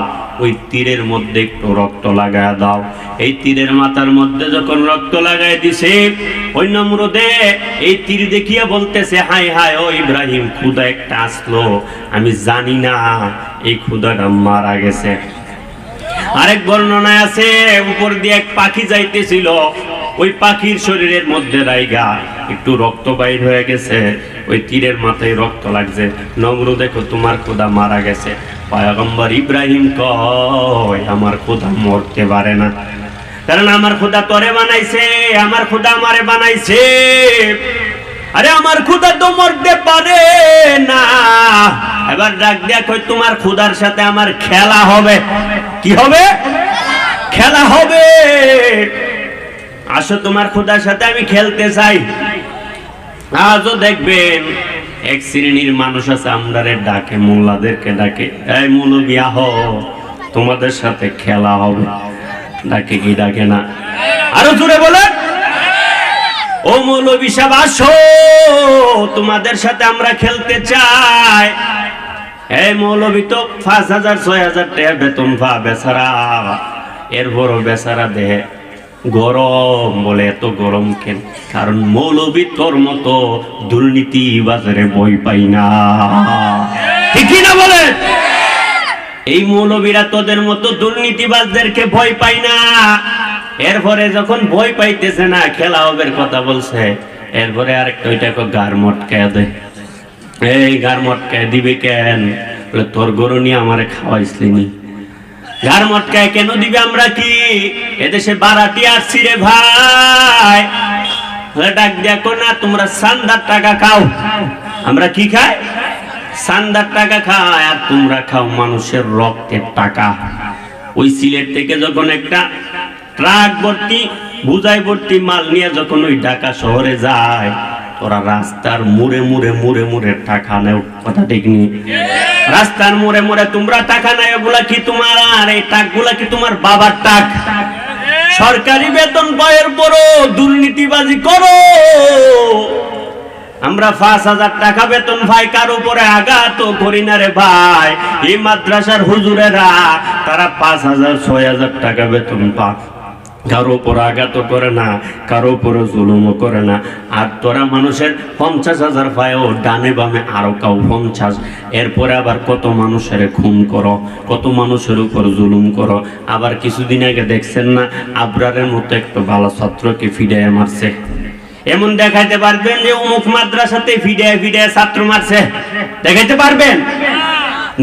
[SPEAKER 1] ওই তীরের মধ্যে একটু রক্ত লাগায় দাও। এই তীরের মাথার মধ্যে যখন রক্ত লাগায় দিছে, ওই নমরুদে এই তীর দেখিয়া বলতেছে হায় হায় ও ইব্রাহিম, খুদা একটা আসলো, আমি জানি না এই খুদাটা মারা গেছে। আরেক বর্ণনায় আছে উপর দিয়ে এক পাখি যাইতেছিল, ওই পাখির শরীরের মধ্যে রাইগা একটু রক্ত বাইর হয়ে গেছে, ওই তীরের মাথায় রক্ত লাগছে। নমরুদ দেখো তোমার খোদা মারা গেছে। পয়গম্বর ইব্রাহিম কয় আমার খোদা মরতে পারে না, কারণ আমার খোদা তোরে বানাইছে, আমার খোদা আমারে বানাইছে। আরে আমার খোদা তো মরতে পারে না। এবার ডাক দিয়া কই তোমার খোদার সাথে আমার খেলা হবে। কি হবে? খেলা হবে। আসো তোমার খোদার সাথে আমি খেলতে চাই। আজও দেখবেন এক শ্রেণীর মানুষ আছে আমরারে ডাকে, মোল্লাদেরকে ডাকে, এই মৌলবি আহো তোমাদের সাথে খেলা হবে। ডাকে কি ডাকে না? আরো জোরে বলে, ও মৌলবি সাহেব আসো তোমাদের সাথে আমরা খেলতে চাই। এই মৌলবি তো ৫,০০০ ৬,০০০ টাকা বেতন পা, বেচারা এরপরও বেচারা দেহে গরম। বলে এত গরম কেন? কারণ মৌলবি তোর মতো দুর্নীতি বাজারে বই পাই না। ঠিক না বলে? এই মৌলবীরা তোদের মতো দুর্নীতিবাজদেরকে ভয় পাই না। এরপরে যখন ভয় পাইতেছে না, খেলা হবে কথা বলছে, এরপরে আরেকটা ওইটাকে গার মটকায় দেয়। এই গার মটকায় দিবে কেন? বলে তোর গরু নিয়ে আমারে খাওয়াইছিলি। গার মটকায় কেন দিবে? আমরা কি এদেশে বারাটি আসছি রে ভাই? ডাক দেখো না তোমরা চান্দার টাকা খাও, আমরা কি খাই? চান্দার টাকা খায়। আর তোমরা খাও মানুষের রক্তের টাকা। ওই সিলেট থেকে যখন একটা ট্রাক ভর্তি বুঝাই ভর্তি মাল নিয়ে যখন ওই ঢাকা শহরে যায়, তোরা রাস্তার মুড়ে মুড়ে মুড়ে মুড়ে টাকা নেও। কথা ঠিক নেই? রাস্তার মোড়ে মোড়ে তোমরা টাকা নেয়, ওগুলা কি তোমার? আর এই টাকগুলা কি তোমার বাবার টাক? সরকারি বেতন বয়ের বড় দুর্নীতিবাজি করো। আমরা ৫,০০০ টাকা বেতন ভাই, কার উপরে আঘাত করি না রে ভাই। এই মাদ্রাসার হুজুরেরা তারা ৫,০০০ ৬,০০০ টাকা বেতন পায়, কারো উপর আঘাত করে না, কারো উপরে জুলুমও করে না। আর তোরা মানুষের ৫০,০০০ পায়ও, ডানে বামে আরো কাউ ৫০। এরপরে আবার কত মানুষের খুন করো, কত মানুষের উপর জুলুম করো। আবার কিছুদিন আগে দেখছেন না আবরারের মতো একটা ভালো ছাত্রকে ফিডাইয়া মারছে। এমন দেখাইতে পারবেন যে অমুক মাদ্রাসাতে ফিডাইয়া ফিডাইয়া ছাত্র মারছে? দেখাইতে পারবেন?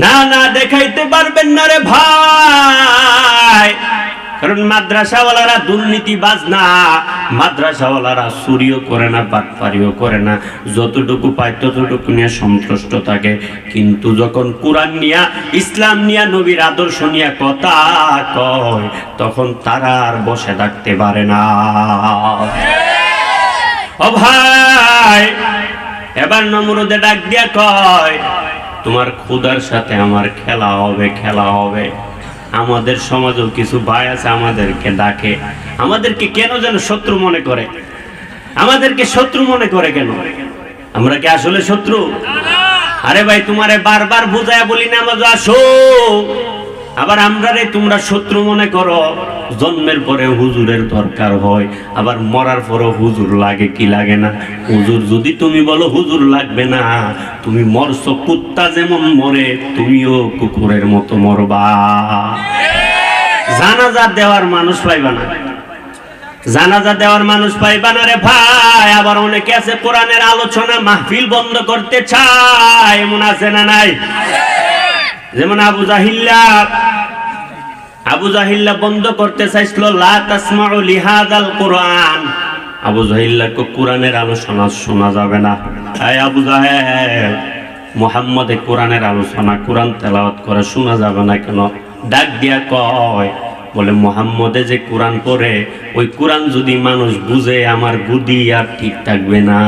[SPEAKER 1] না না, দেখাইতে পারবেন না রে ভাই। কারণ মাদ্রাসাওয়ালারা দুর্নীতিবাজ না, মাদ্রাসাওয়ালারা চুরিও করে না, বাটপারিও করে না, যতটুকু পায় ততটুকু নিয়ে সন্তুষ্ট থাকে। কিন্তু যখন কোরআন নিয়া, ইসলাম নিয়া, নবীর আদর্শ নিয়া কথা কয়, তখন তারা আর বসে থাকতে পারে না। ও ভাই, এবার নমরুদে ডাক দিয়া কয় তোমার খোদার সাথে আমার খেলা হবে, খেলা হবে। আমাদের সমাজেও কিছু ভাই আছে আমাদেরকে ডাকে, আমাদেরকে কেন যেন শত্রু মনে করে। আমাদেরকে শত্রু মনে করে কেন? আমরা কি আসলে শত্রু? আরে ভাই তোমারে বারবার বুঝায় বলি নামাজ আসো, আবার আমরা রে তোমরা শত্রু মনে করো। জন্মের পরে হুজুরের দরকার হয়, আবার মরার পরও হুজুর লাগে কি লাগে না? হুজুর যদি তুমি বলো হুজুর লাগবে না, তুমি মরছো, কুত্তা যেমন মরে তুমিও কুকুরের মতো মরবা। জানাজা দেওয়ার মানুষ পাইবা না। জানাজা দেওয়ার মানুষ পাইবা না রে ভাই। আবার অনেকে আছে কোরআনের আলোচনা মাহফিল বন্ধ করতে চায়, এমন আছে না নাই? যেমন আবু জাহিল্লা বন্ধ করতে চাইছিল, লা তাসমাউ লিহাদাল কোরআন। আবু জাহিল্লাকে কোরআনের আলোচনা শোনা যাবে না। এই আবু জাহেল, মুহাম্মদে কোরআনের আলোচনা, কোরআন তেলাওয়াত করে শোনা যাবে না কেন? ডাক দিয়া কয়, বলে মুহাম্মদে যে কোরআন পড়ে, ওই কোরআন যদি মানুষ বুঝে আমার গুদি আর ঠিক থাকবে না,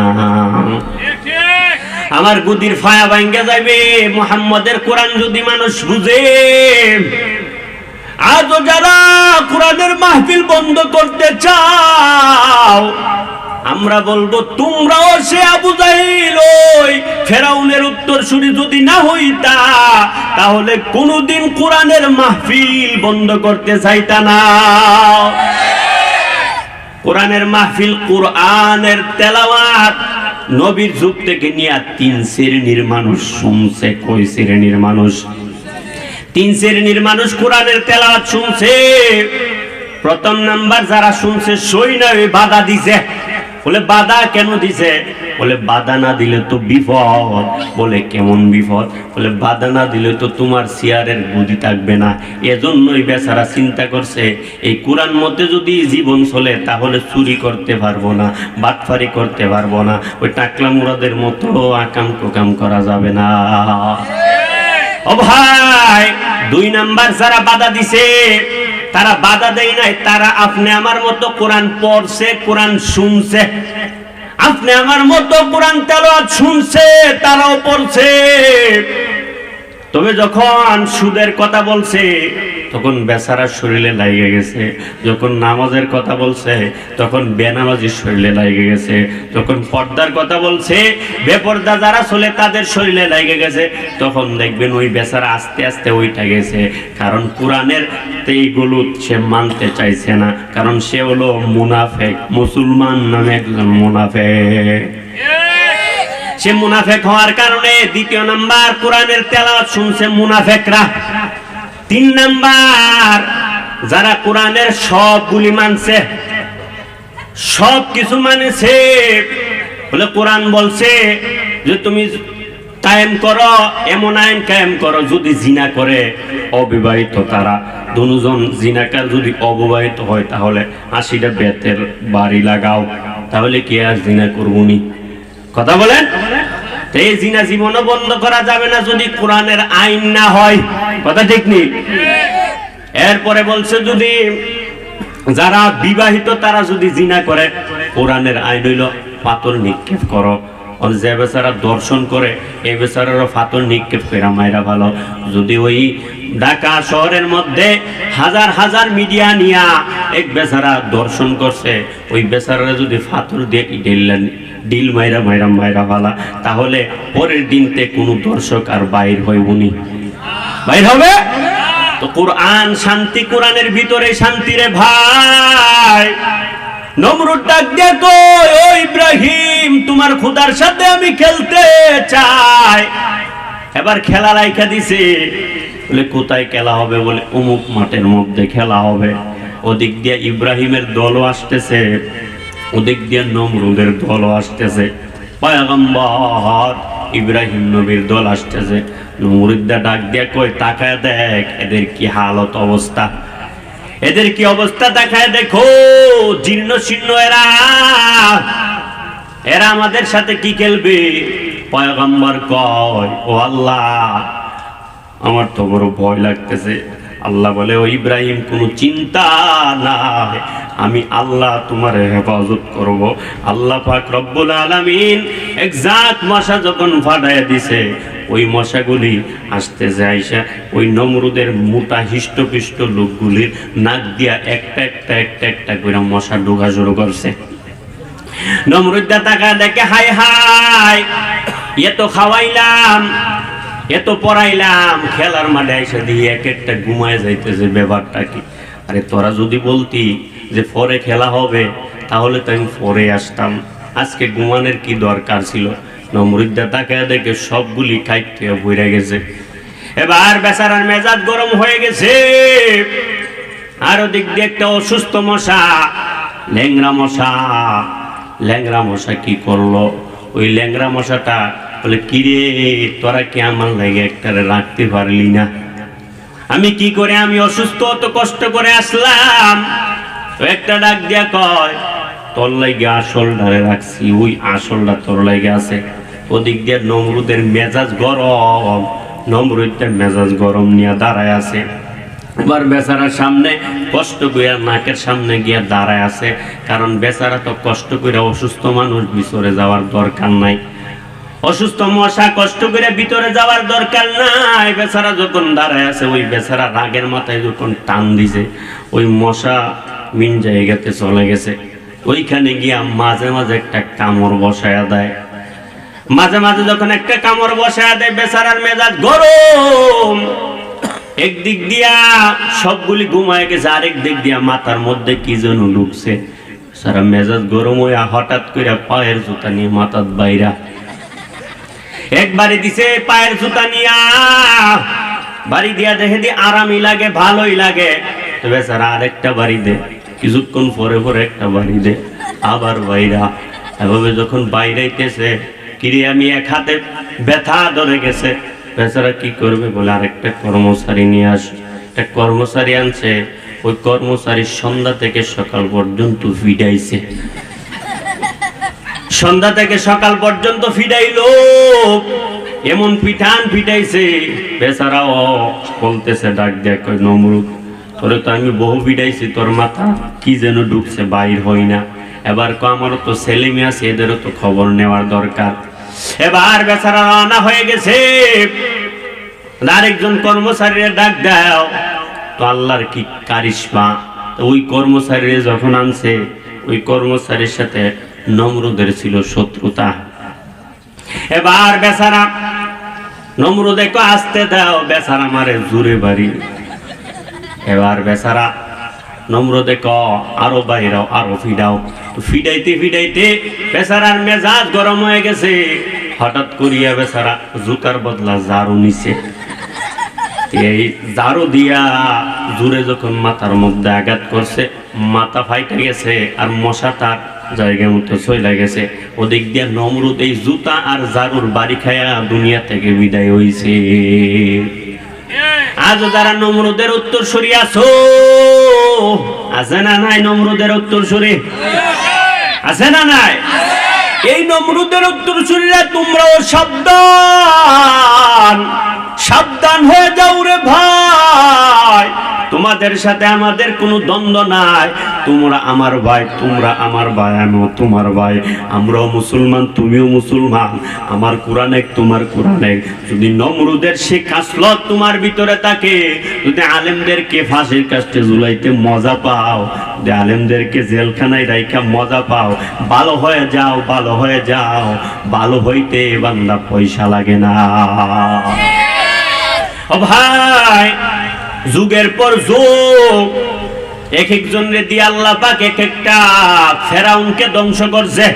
[SPEAKER 1] আমার গুদির ফায়া ভাঙ্গে যাবে। মুহাম্মদের কোরআন যদি মানুষ বুঝে, আজ যারা কোরআনের মাহফিল বন্ধ করতে চাও, আমরা বলবো তোমরাও সে আবু জাহিল ওই ফেরাউনের উত্তরসূরি যদি না হইতা, তাহলে কোনদিন কোরআনের মাহফিল বন্ধ করতে চাইতা না। কোরআনের মাহফিল, কোরআনের তেলাওয়াত নবীর যুগ থেকে নিয়ে 3 শ্রেণীর মানুষ শুনছে। কই শ্রেণীর মানুষ? 3 শ্রেণীর মানুষ কোরআনের তেলাওয়াত শুনছে। প্রথম নাম্বার যারা শুনছে, সই না বাধা দিছে। বলে বাধা কেন দিছে? বলে বাধা না দিলে তো বিপদ। বলে কেমন বিপদ? বলে বাধা না দিলে তো তোমার চেয়ারের গদি থাকবে না। এজন্যই বেচারা চিন্তা করছে, এই কোরআন মতে যদি জীবন চলে তাহলে চুরি করতে পারবো না, বাটফারি করতে পারবো না, ওই টাকলা মুরাদের মতো আকাম কোকাম করা যাবে না। ও ভাই, 2 নাম্বার যারা বাধা দিছে, তারা বাধা দেয় নাই, তারা আপনি আমার মতো কোরআন পড়ছে, কোরআন শুনছে। আপনি আমার মতো কোরআন তেলাওয়াত শুনছে, তারাও পড়ছে। তবে যখন সুদের কথা বলছে, তখন বেচারার শরীরে লাগে গেছে। যখন নামাজের কথা বলছে, তখন বেনামাজির শরীরে লাগে গেছে। যখন পর্দার কথা বলছে, বেপর্দা যারা চলে তাদের শরীরে লাগে গেছে। তখন দেখবেন ওই বেচারা আস্তে আস্তে ওইটা গেছে। কারণ কোরআনের এইগুলো সে মানতে চাইছে না, কারণ সে হলো মুনাফেক। মুসলমান নামে একজন মুনাফেক। সে মুনাফেক হওয়ার কারণে 2 নাম্বার কোরআনের তেলাওয়াত শুনছে মুনাফেকরা। 3 নাম্বার যারা কোরআনের সবগুলি মানছে, সব কিছু মানেছে। বলে কোরআন বলছে যে তুমি কায়েম করো, এমন আইন কায়েম করো, যদি জিনা করে অবিবাহিত তারা দুজন জিনাকার যদি অবিবাহিত হয় তাহলে 80টা বেতের বাড়ি লাগাও, তাহলে কি আর জিনা করবনি? কথা বলেন। এই জিনা জীবনও বন্ধ করা যাবে না যদি কোরআনের আইন না হয়। কথা ঠিক নেই? এরপরে বলছে যদি যারা বিবাহিত তারা যদি জিনা করে, কোরআনের আইন হইল পাথর নিক্ষেপ করো। যে বেচারা দর্শন করে, এই বেচারারও পাথর নিক্ষেপ করে মাইরা ভালো। যদি ওই ঢাকা শহরের মধ্যে হাজার হাজার মিডিয়া নিয়া এক বেচারা দর্শন করছে, ওই বেচারা যদি পাথর দিয়ে ডিল মাইরা মাইরা মাইরা ভালা, তাহলে পরের দিনতে কোনো দর্শক আর বাইর হইবনি, বাইর হবে। তো কোরআন শান্তি, কোরআনের ভিতরে শান্তি রে ভাই। নমরুদ ডাক দিয়ে কই, ও ইব্রাহিম, তোমার খোদার সাথে আমি খেলতে চাই। এবার খেলা রাইখা দিছে। বলে কোথায় খেলা হবে? বলে অমুক মাঠের মধ্যে খেলা হবে। ওদিক দিয়ে ইব্রাহিমের দলও আসতেছে, ওদিক দিয়ে নমরুদের দলও আসতেছে। পয়গম্বর ইব্রাহিম নবীর দল আসতেছে। নমরুদা ডাক দিয়ে কই, তাকায় দেখ এদের কি হালত অবস্থা, এদের কি অবস্থা দেখায় দেখো, জীর্ণ শীর্ণ এরা, এরা আমাদের সাথে কি খেলবে? পয়গম্বর কয়, ও আল্লাহ, আমার তো বড় ভয় লাগতেছে। আল্লাহ বলে, ও ইব্রাহিম, কোনো চিন্তা নাই, আমি আল্লাহ তোমার হেফাজত করব। আল্লাহ পাক রব্বুল আলামিন এক্সাক্ট মশা যখন ফাটাইয়া দিছে, ওই মশাগুলি আসতে যাইসা ওই নমরুদের মোটা হিষ্টপিষ্ট লোকগুলির নাক দিয়া একটা একটা একটা একটা করে মশা ঢোকা শুরু করছে। নমরুদা তাকা দেখে, হাই হাই, এত খাওয়াইলাম, এত পড়াইলাম, খেলার মাঠে এসে দিয়ে এক একটা ঘুমায় যাইতেছে। ব্যাপারটা কি? আরে তোরা যদি বলতি যে পরে খেলা হবে, তাহলে তো আমি পরে আসতাম, আজকে ঘুমানোর কি দরকার ছিল? নমরুদা তাকায় দেখে সবগুলি খাইতে ভরে গেছে। এবার বেচারার মেজাজ গরম হয়ে গেছে। আর ওদিক দিয়ে একটা অসুস্থ মশা ল্যাংরা মশা কি করলো? ওই ল্যাংরা মশাটা বলে, কিরে তোরা কি আমার লাগে একটা রাখতে পারলি না? আমি কি করে, আমি অসুস্থ, অত কষ্ট করে আসলাম। তো একটা ডাক দিয়া কয়, তোর লাগে আসল ধারে রাখছি, ওই আসলটা তোর লাগে আছে। ওদিক দিয়ে নমরুদের মেজাজ গরম, নমরুদের মেজাজ গরম নিয়ে দাঁড়ায় আছে। এবার বেচারার সামনে কষ্ট কইরা নাকের সামনে গিয়া দাঁড়ায় আছে, কারণ বেচারা তো কষ্ট কইরা অসুস্থ মানুষ, ভিতরে যাওয়ার দরকার নাই। অসুস্থ মশা কষ্ট করে ভিতরে যাওয়ার দরকার নাই। বেচারা যখন দাঁড়ায় আছে, ওই বেচারা রাগের মাথায় যখন টান দিছে, ওই মশা মিন জায়গাতে চলে গেছে। ওইখানে গিয়া মাঝে মাঝে একটা কামড় বসায়া দেয়। মাঝে মাঝে যখন একটা কামড় বসায়া দেয়, বেচারার মেজাজ গরম। একদিক দিয়া সবগুলি ঘুমায় গেছে, আরেক দিক দিয়া মাথার মধ্যে কি যেন ঢুকছে। সারা মেজাজ গরম হইয়া হঠাৎ করে পায়ের জুতা নিয়ে মাথার বাইরা একবারে দিছে। পায়ের জুতা নিয়া বাড়ি দিয়া দেখে দিয়ে আরামই লাগে, ভালোই লাগে। তো বেচারা আরেকটা বাড়ি দে, কিছুক্ষণ পরে পরে একটা বাড়ি দে, আবার বাইরা। এভাবে যখন বাইরাইতেছে, কিরে আমি এক হাতে ব্যথা ধরে গেছে। বেচারা কি করবে বলে আরেকটা কর্মচারী নিয়ে আসে। একটা কর্মচারী আনছে, ওই কর্মচারী সন্ধ্যা থেকে সকাল পর্যন্ত ফিডাইছে। সন্ধ্যা থেকে সকাল পর্যন্ত ফিডাইলো, এমন পিটাইছে। বেচারাও বলতেছে, ডাক দেখ, নমরুদ তোরে তো আমি বহু ফিডাইছি, তোর মাথা কি যেন ঢুকছে, বাইর হই না। এবার আমারও তো ছেলে মেয়ে আছে, এদেরও তো খবর নেওয়ার দরকার। এবার বেচারা রওনা হয়ে গেছে। আরেকজন কর্মচারীর ডাক দাও তো, আল্লাহর কি কারিশমা। ওই কর্মচারী যখন আনছে, ওই কর্মচারীর সাথে নমরুদের ছিল শত্রুতা। এবার বেচারা নমরুদে কো আসতে দাও, বেচারা মারে জোরে বাড়ি। এবার বেচারা নমরুদে ক আরো বাইরাও, আরো ফিডাও। ফিডাইতে ফিডাইতে বেচারার মেজাজ গরম হয়ে গেছে। হঠাৎ করিয়া বেচারা জুতার বদলা ঝাড়ু নিছে। এই ঝাড়ু দিয়া জোরে যখন মাথার মধ্যে আঘাত করছে, মাথা ফাইটে গেছে, আর মশা তার জায়গা মতো চলে গেছে। ওদিক দিয়ে নমরুদ এই জুতা আর ঝাড়ুর বাড়ি খায়া দুনিয়া থেকে বিদায় হইছে। আজও যারা নমরুদের উত্তরসূরি আছো, আছে না নাই? নমরুদের উত্তরসূরি আছে না নাই? এই নমরুদের উত্তরসূরিরা তোমরাও সাবধান, সাবধান হয়ে যাও রে ভাই। তোমাদের সাথে আমাদের কোনো দ্বন্দ্ব নাই। তোমরা আমার ভাই, তোমরা আমার ভাই, আমিও তোমার ভাই। আমরাও মুসলমান, তুমিও মুসলমান। আমার কোরআন এক, তোমার কোরআন এক। যদি নমরুদের সে খাসলত তোমার ভিতরে থাকে, যদি আলেমদেরকে ফাঁসির কাস্টে ঝুলাইতে মজা পাও, যদি আলেমদেরকে জেলখানায় রাইখা মজা পাও, ভালো হয়ে যাও, ভালো হয়ে যাও। ভালো হইতে বান্দা পয়সা লাগে না। ও ভাই, যুগের পর যুগ এক একজনের দিয়ে আল্লাহ পাক এক একটা ফেরাউনকে ধ্বংস করছে।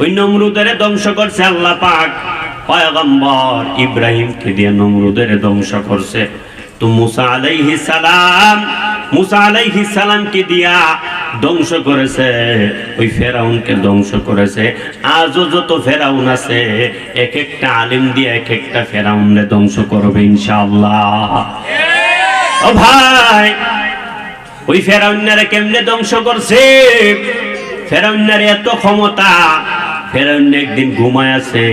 [SPEAKER 1] ওই নমরুদের ধ্বংস করছে আল্লাহ পাক। পয়গম্বর ইব্রাহিমকে দিয়ে নমরুদের ধ্বংস করছে। তো মুসা আলাইহিস সালামকে দিয়া ধ্বংস করেছে, ওই ফেরাউনকে ধ্বংস করেছে। আজও যত ফেরাউন আছে, এক একটা আলিম দিয়ে এক একটা ফেরাউনকে ধ্বংস করবে ইনশাআল্লাহ। ও ভাই, ওই ফেরাউন্নারে কেমনে ধ্বংস করছে? ফেরাউন্নারে এত ক্ষমতা। ফেরাউন একদিন ঘুমায় আছে,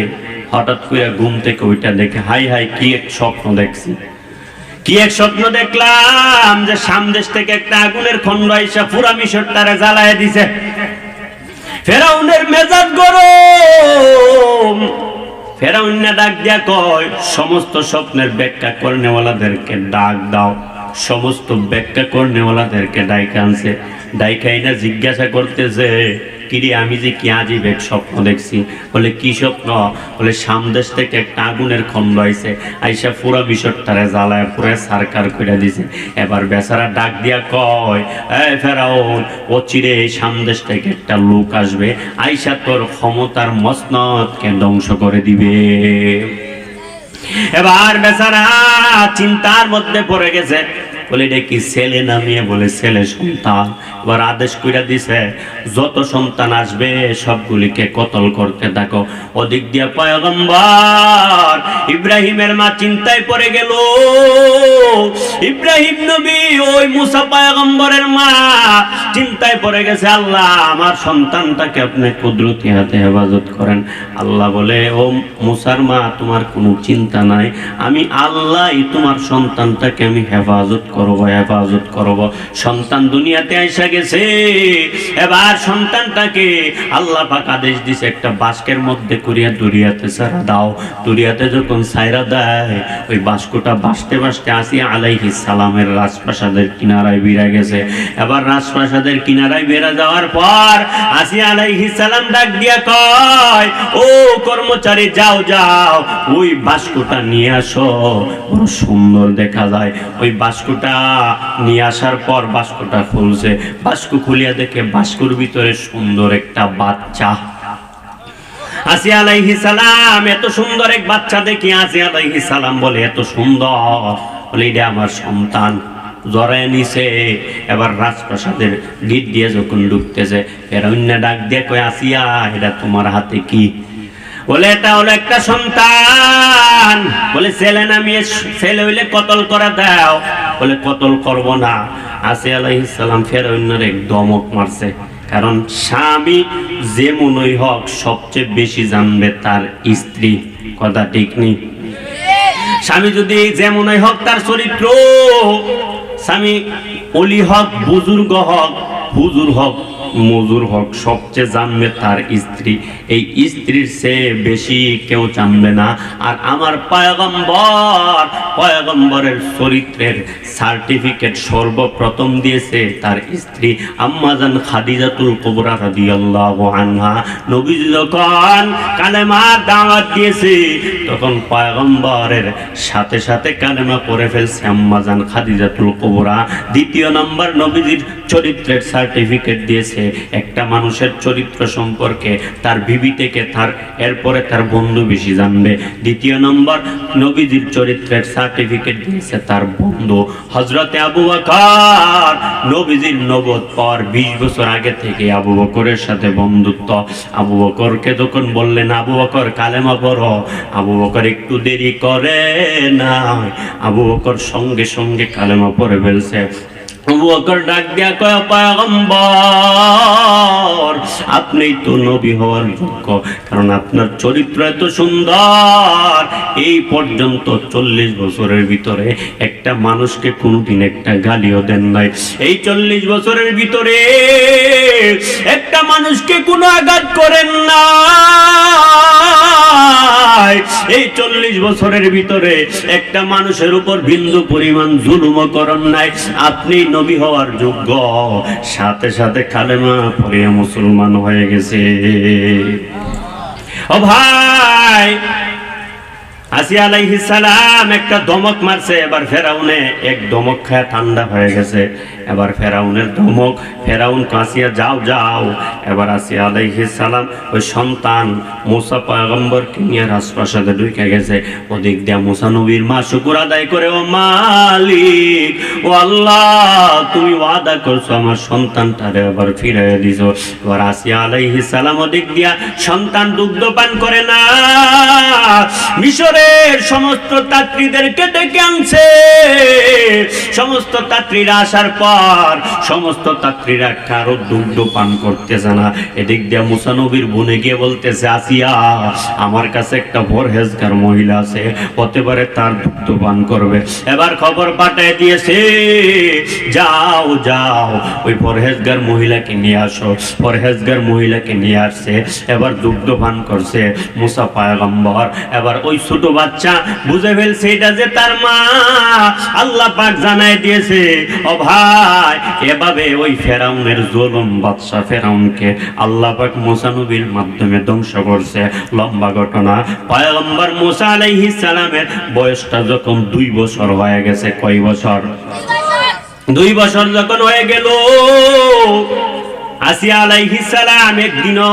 [SPEAKER 1] হঠাৎ করে ঘুম থেকে ওইটা দেখে, হাই হাই কি এক স্বপ্ন দেখছি, কি এক স্বপ্ন দেখলাম, যে সামদেশ থেকে একটা আগুনের খন্ড আইসা পুরা মিশরটারে জ্বালায় দিছে। ফেরাউনের মেজাজ গরম। ফেরাউন্না ডাক দিয়া কয়, সমস্ত স্বপ্নের ব্যাখ্যা করনেওয়ালাদেরকে ডাক দাও। সমস্ত ব্যাখ্যা করনেওয়ালাদেরকে ডাইকা আনছে। ডাইকাই না জিজ্ঞাসা করতেছে, কিরে আমি যে কি আজীব এক স্বপ্ন দেখছি। বলে কি স্বপ্ন? বলে সামদেশ থেকে একটা আগুনের খন্ড আইছে, আইসা পুরা মিশরটারে জ্বালায় পুরা সারকার করে দিছে। এবার বেচারা ডাক দিয়া কয়, এই ফেরাউন, ও চিরে এই সামদেশ থেকে একটা লোক আসবে, আইসা তোর ক্ষমতার মসনদকে ধ্বংস করে দিবে। এবার বেচারা চিন্তার মধ্যে পড়ে গেছে। বলে এটা কি ছেলে না মেয়ে? বলে ছেলে সন্তান। এবার আদেশ কইরা দিছে যত সন্তান আসবে সবগুলিকে কতল করতে থাকো। ওদিক দিয়া পয়গম্বর ইব্রাহিমের মা চিন্তায় পড়ে গেল। ইব্রাহিম নবী ওই মুসা পয়গম্বরের মা চিন্তায় পড়ে গেছে, আল্লাহ আমার সন্তানটাকে আপনি কুদরতি হাতে হেফাজত করেন। আল্লাহ বলে, ও মুসার মা তোমার কোনো চিন্তা নাই, আমি আল্লাহই তোমার সন্তানটাকে আমি হেফাজত করব। সন্তান দুনিয়াতে আইসা গেছে, এবার সন্তানটাকে আল্লাহ পাক আদেশ দিছে একটা বাস্কের মধ্যে করিয়া দুরিয়াতে ছাড়া দাও। দুরিয়াতে যখন ছাইরা দেয় ওই বাস্কটা বাসতে বাসতে আসিয়া আলাইহিস সালামের রাজপ্রাসাদের কিনারায় বেড়ে গেছে। এবার রাজপ্রাসাদের কিনারায় বেড়ে যাওয়ার পর আসিয়া আলাইহিস সালাম ডাক দিয়া কয়, ও কর্মচারী যাও যাও ওই বাস্কটা নিয়ে আসো, বড় সুন্দর দেখা যায়। ওই বাস্কটা নিয়ে আসার পর বাস্কটা খুলছে, বাস্ক খুলিয়া দেখে বাস্কর ভিতরে সুন্দর একটা বাচ্চা। আসিয়া আলাইহিস সালাম এত সুন্দর এক বাচ্চা দেখি আসিয়া আলাইহিস সালাম বলে, এত সুন্দর, বলে এটা আমার সন্তান। জড়ায় নিছে। এবার রাজপ্রাসাদের গেট দিয়ে যখন ঢুকতেছে ফেরাউন ডাক দিয়ে কয়, আসিয়া এটা তোমার হাতে কি? বলে এটা হলো একটা সন্তান। বলে ছেলে না মেয়ে? ছেলে হইলে কতল করে দাও। বলে কতল করব না। আসিয়া আলাইহিস সালাম ফেরাউনের এক দমক মারছে, কারণ স্বামী যে মনই হোক সবচেয়ে বেশি জানবে তার স্ত্রী। কথা ঠিক নেই? স্বামী যদি যেমনই হোক তার চরিত্র, স্বামী অলি হক বুজুর্গ হোক, হুজুর হোক মজুর হোক, সবচেয়ে জানবে তার স্ত্রী। এই স্ত্রীর চেয়ে বেশি কেউ জানবে না। আর আমার পয়গম্বরের চরিত্রের সার্টিফিকেট সর্বপ্রথম দিয়েছে তার স্ত্রী আম্মাজান খাদিজাতুল কুবরা রাদিয়াল্লাহু আনহা। নবীজি যখন কালেমার দাওয়াত দিয়েছে তখন পয়গম্বরের সাথে সাথে কালেমা পড়ে ফেলছে আম্মাজান খাদিজাতুল কুবরা। দ্বিতীয় নম্বর নবীজির চরিত্রের সার্টিফিকেট দিয়েছে। একটা মানুষের চরিত্র সম্পর্কে তার বিবি থেকে এরপরে তার বন্ধু বেশি জানবে। দ্বিতীয় নম্বর নবীজির চরিত্রের সার্টিফিকেট দিয়েছে তার বন্ধু হযরতে আবু বকর। নবীজির নবুয়ত পর 20 বছর আগে থেকে আবু বকরের সাথে বন্ধুত্ব। আবু বকরকে যখন বললেন আবু বকর কালেমা পড়ো, আবু বকর একটু দেরি করে না, আবু বকর সঙ্গে সঙ্গে কালেমা পড়ে ফেলছে। আবু বকর ডাক দিয়া কয়, পয়গম্বর আপনি তো নবী হওয়ার যোগ্য, কারণ আপনার চরিত্র এত সুন্দর। এই পর্যন্ত 40 বছরের ভিতরে একটা মানুষকে কোনদিন একটা গালিও দেন নাই। এই 40 বছরের ভিতরে একটা মানুষকে কোনো আঘাত করেন না। এই 40 বছরের ভিতরে একটা মানুষের উপর বিন্দু পরিমাণ জুলুমও করেন নাই। আপনি নবী হওয়ার যোগ্য। সাথে সাথে কালেমা পড়ে মুসলমান হয়ে গেছে। ও ভাই, আসিয়া আলাইহিস সালাম একটা দমক মারছে। এবার ফেরাউনে এক দমক খায় ঠান্ডা হয়ে গেছে। এবার ফেরাউনের ধমক, ফেরাউন কাঁচিয়া যাও যাও। এবার আসিয়া আলাইহিস সালাম ওই সন্তান মুসা পয়গম্বরকে নিয়ে রাজপ্রাসাদে ঢুকে গেছে। ওদিক দিয়ে মুসা নবীর মা শুকর আদায় করে, ও মালিক, ও আল্লাহ, তুমি ওয়াদা করছো আমার সন্তানটারে আবার ফিরাইয়া দিছো। এবার আসিয়া আলাইহিস সালাম ওদিক দিয়া সন্তান দুগ্ধ পান করে না, মিশরের সমস্ত তাত্রীদেরকে ডেকে আনছে। সমস্ত তাত্রীরা আসার পর সমস্ত তাত্রীরা কারো দুগ্ধ পান করতেছে না। এদিক দিয়ে মুসা নবীর বোনে গিয়ে বলতেছে, আসিয়া আমার কাছে একটা পরহেজগার মহিলা আছে, হতে পারে তার দুগ্ধ পান করবে। এবার খবর পাঠিয়ে দিয়েছে, যাও যাও ওই পরহেজগার মহিলাকে নিয়ে আসো। পরহেজগার মহিলাকে নিয়ে আসছে। এবার দুগ্ধ পান করছে মুসা পয়গম্বর। এবার ওই ছোট বাচ্চা বুঝে ফেলছে এটা যে তার মা। আল্লাহ পাক জানায় দিয়েছে, ও ভাই, এভাবে ওই ফেরাউনের জুলুম বাদশা ফেরাউনকে আল্লাহ পাক মুসা নবীর মাধ্যমে ধ্বংস করছে। লম্বা ঘটনা। পয়গম্বর মুসা আলাইহিস সালামের বয়সটা যখন 2 বছর হয়ে গেছে, কয় বছর? 2 বছর যখন হয়ে গেল, আসিয়া আলাইহিস সালাম একদিনও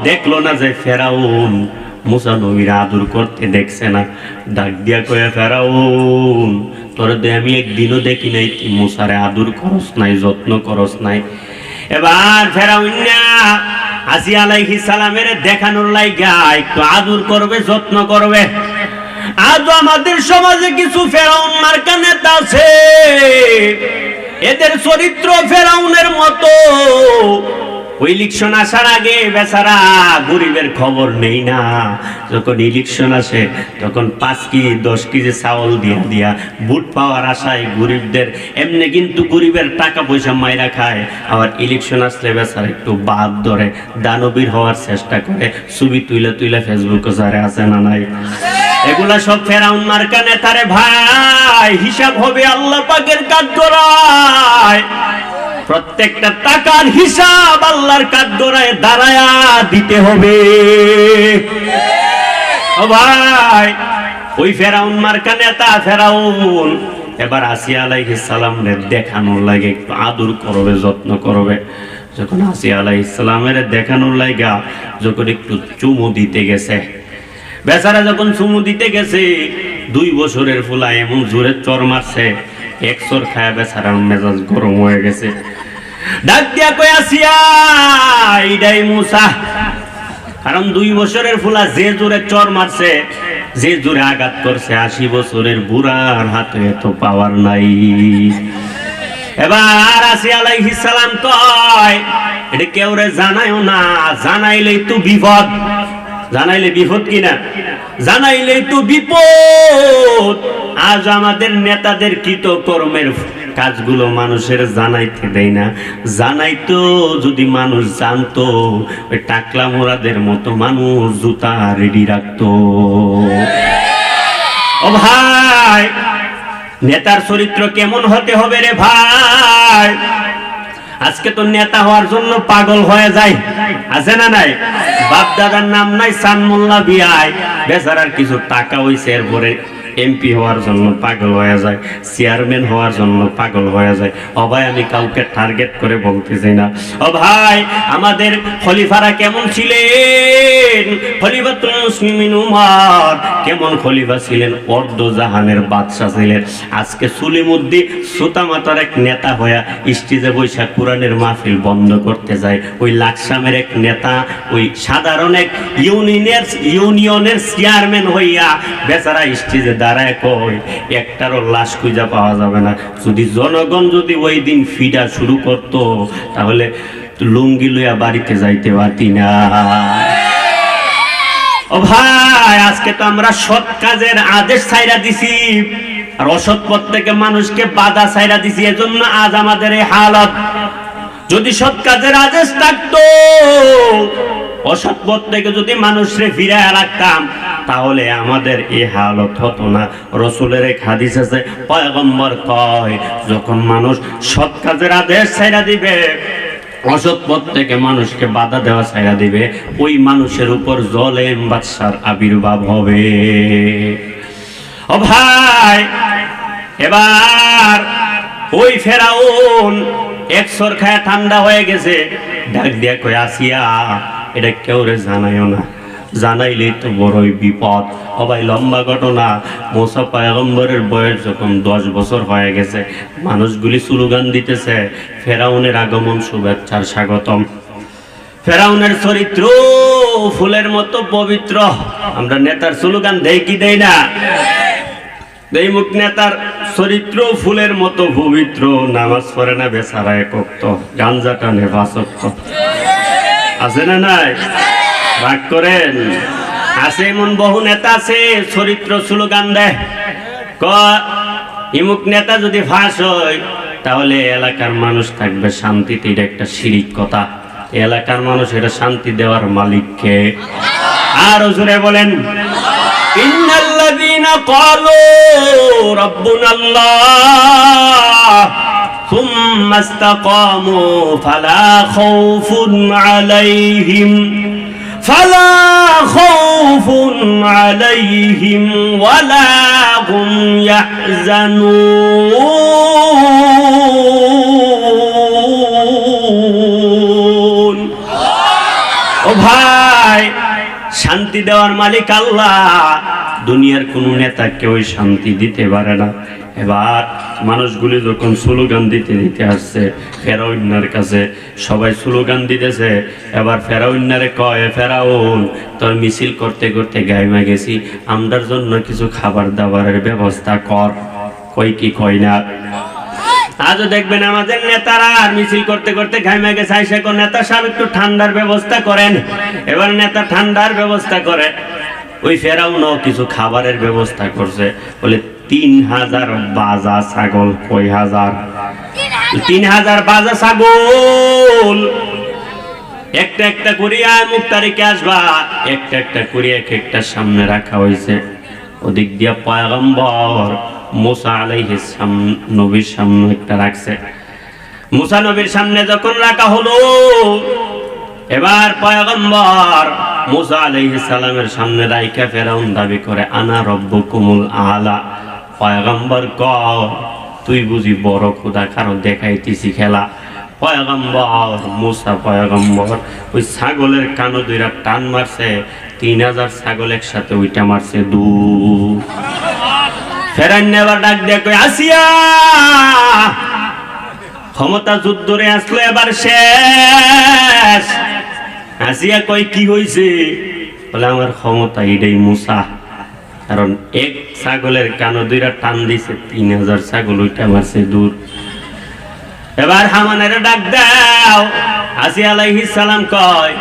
[SPEAKER 1] দেখলো না যে ফেরাউন মুসা নবীর আদর করতে দেখছে না, ডাক দিয়া কয়ে ফেরাউন তোরে দে আমি একদিনও দেখি নাই তুই মুসারে আদর করস নাই, যত্ন করস নাই। এবার ফেরাউন না আসিয়া আলাইহিস সালামের দেখানোর লাইগা একটু আদর করবে, যত্ন করবে। আজ আমাদের সমাজে কিছু ফেরাউন মার্কা নেতা আছে, এদের চরিত্র ফেরাউনের মতো। ইলেকশন আসার আগে বেচারা গরিবের খবর নেই না, যখন ইলেকশন আসে তখন 5 কেজি 10 কেজি চাউল দিয়া দিয়া ভোট পাওয়ার আশায় গরিবদের, এমনি কিন্তু গরিবের টাকা পয়সা মাইরা খায়, আবার ইলেকশন আসলে বেচারা একটু বাদ ধরে দানবীর হওয়ার চেষ্টা করে, ছবি তুইলা তুইলা ফেসবুকে সারে আছে না নাই? এগুলা সব ফেরাউন মার্কা নেতারে ভাই, হিসাব হবে আল্লাহ পাকের কাঠগড়ায়। প্রত্যেকটা টাকার হিসাব আল্লাহর কাঠগড়ায় দাঁড়ায়া দিতে হবে। ও ভাই, ওই ফেরাউন মার্কা নেতা ফেরাউন এবার আসিয়া আলাইহিস সালামের দেখানোর লাগে একটু আদর করবে, যত্ন করবে। যখন আসিয়া আলাইহিস সালামের দেখানোর লাগা যখন একটু চুমু দিতে গেছে, বেচারা যখন চুমু দিতে গেছে 2 বছরের ফুলা এমন জোরে চর মারছে, 1 চর খায় বেচারার মেজাজ গরম হয়ে গেছে। ডাক দিয়া কই আসিয়া এইডাই মুসা, কারণ 2 বছরের ফুলা যে জোরে চর মারছে, যে জোরে আঘাত করছে, 80 বছরের বুড়ার হাতে এত পাওয়ার নাই। এবার আসিয়া আলাইহিস সালাম কয় এটা কেউরে জানাইও না, জানাইলেই তো বিপদ। জানাইলে বিপদ কিনা? জানাইলেই তো বিপদ। আজ আমাদের নেতাদের কৃতকর্মের কাজগুলো মানুষের জানাইতে দেয় না। জানাইতো যদি মানুষ জানতো, ওই টাকলা মোরাদের মতো মানুষ জুতা রেডি রাখতো। ও ভাই, নেতার চরিত্র কেমন হতে হবে রে ভাই? আজকে তো নেতা হওয়ার জন্য পাগল হয়ে যায়, আছে না নাই? বাপ দাদার নাম নাই, সানমুল্লা বিয়াই, বেচারার কিছু টাকা হইছে, এরপরে এমপি হওয়ার জন্য পাগল হয়ে যায়, চেয়ারম্যান হওয়ার জন্য পাগল হয়ে যায়। ও ভাই, আমি কাউকে টার্গেট করে বলতেছি না। ও ভাই, আমাদের খলিফারা কেমন ছিলেন? খলিফাতুল মুসলিমিন উমর কেমন খলিফা ছিলেন? অর্ধ জাহানের বাদশা ছিলেন। আজকে সুলিমুদ্দিন সুতামাতার এক নেতা হইয়া স্টেজে বৈশা কোরআনের মাহফিল বন্ধ করতে যায়। ওই লাকসামের এক নেতা, ওই সাধারণ এক ইউনিয়নের চেয়ারম্যান হইয়া বেচারা স্টেজে দাঁড়ায় কই একটারও লাশ খুঁজে পাওয়া যাবে না। যদি জনগণ যদি ওই দিন ফিডা শুরু করতো, তাহলে লুঙ্গি লইয়া বাড়িতে যাইতে পারতি না। ও ভাই, আজকে তো আমরা সৎ কাজের আদেশ ছাইরা দিছি, আর অসৎ পথ থেকে মানুষকে বাধা ছাইরা দিছি, এজন্য আজ আমাদের এই হালত। যদি সৎ কাজের আদেশ থাকতো, অসৎ পথ থেকে যদি মানুষরে ফিরায় রাখতাম, তাহলে আমাদের এই হালত হতো না। রাসূলের এক হাদিস আছে, পয়গম্বর কয় যখন মানুষ সৎ কাজের আদেশ ছাইরা দিবে, অসৎ পথ থেকে মানুষকে বাধা দেওয়া ছাইরা দিবে, ওই মানুষের উপর জালেম বাদশার আবির্ভাব হবে। ও ভাই, এবার ওই ফেরাউন এক সর খায় ঠান্ডা হয়ে গেছে, ডাক দিয়া কই আসিয়া এটা কেউরে জানাইও না, জানাইলেই তো বড়ই বিপদ। ও ভাই, লম্বা ঘটনা। মুসা পয়গম্বরের বয়স যখন 10 বছর হয়ে গেছে, মানুষগুলি স্লোগান দিতেছে ফেরাউনের আগমন শুভেচ্ছার স্বাগতম। ফেরাউনের চরিত্র ফুলের মতো পবিত্র। আমরা নেতার স্লোগান দেই কি দেই না? দেই। মুখ নেতার চরিত্র ফুলের মতো পবিত্র, নামাজ পড়ে না বেচারা একক্ত, গাঞ্জা টানে 5 ওয়াক্ত। আছে না নাই? রাগ করেন? আছে এমন বহু নেতা আছে, চরিত্র স্লোগান দেয়, ইমুক নেতা যদি ফাঁস হয় তাহলে এলাকার মানুষ থাকবে শান্তিতে। এটা একটা শিরিক কথা। এলাকার মানুষ এটা শান্তি দেওয়ার মালিককে। আর জোরে বলেন, ইন্নাল্লাযীনা ক্বালু রাব্বুনাল্লাহ সুম্মা ইসতাকামু ফালা খাউফুন আলাইহিম ওয়ালা হুম ইয়াহজানুন। ও ভাই, শান্তি দেওয়ার মালিক আল্লাহ, দুনিয়ার কোন নেতাকে ওই শান্তি দিতে পারে না। এবার মানুষগুলি যখন স্লোগান দিতে দিতে আসছে ফেরাউনের কাছে, সবাই স্লোগান দিতেছে। এবার ফেরাউনারে কয়, ফেরাউন তোর মিছিল করতে করতে গাইমা গেছি, আমরার জন্য কিছু খাবার দাবারের ব্যবস্থা কর। কই কি কই না। আজও দেখবেন আমাদের নেতারা আর মিছিল করতে করতে ঘাইমা গেছে, আইসা কোন নেতা সাহেব একটু ঠান্ডার ব্যবস্থা করেন। এবার নেতা ঠান্ডার ব্যবস্থা করে, ওই ফেরাউনও কিছু খাবারের ব্যবস্থা করছে। বলে 3000 বাজা ছাগল। কয় হাজার? 3000 বাজা ছাগল। একটা একটা করিয়া মুক্তারিকে আসবা, একটা একটা করিয়া এক একটা সামনে রাখা হয়েছে। ওদিক দিয়া পয়গম্বর মুসা আলাইহিস নবীর সামনে একটা রাখছে। মুসা নবীর সামনে যখন রাখা হলো, এবার পয়গম্বর মুসা আলাইহিস সালামের সামনে রাইখা ফেরাউন দাবি করে আনা রব্বুকুমুল আলা। পয়গম্বর কয়, তুই বুঝি বড় খোদা, কারণ দেখাইতেছি খেলা। পয়গম্বর মুসা পয়গম্বর ওই ছাগলের কানো দুইটা টান মারছে, 3000 ছাগল একসাথে ওইটা মারছে দূর। ফেরাউন এবার ডাক দিয়ে কই, আসিয়া ক্ষমতা যুদ্ধরে আসলো, এবার শেষ। আসিয়া কই কি হইছে? বলে আমার ক্ষমতা এটাই মুসা, কারণ এক ছাগলের কানো দুইটা টান দিছে, 3000 ছাগল ওইটা মারছে দূর। এবার হামানের ডাক দাও। আসিয়া আলাইহিস সালাম কয়,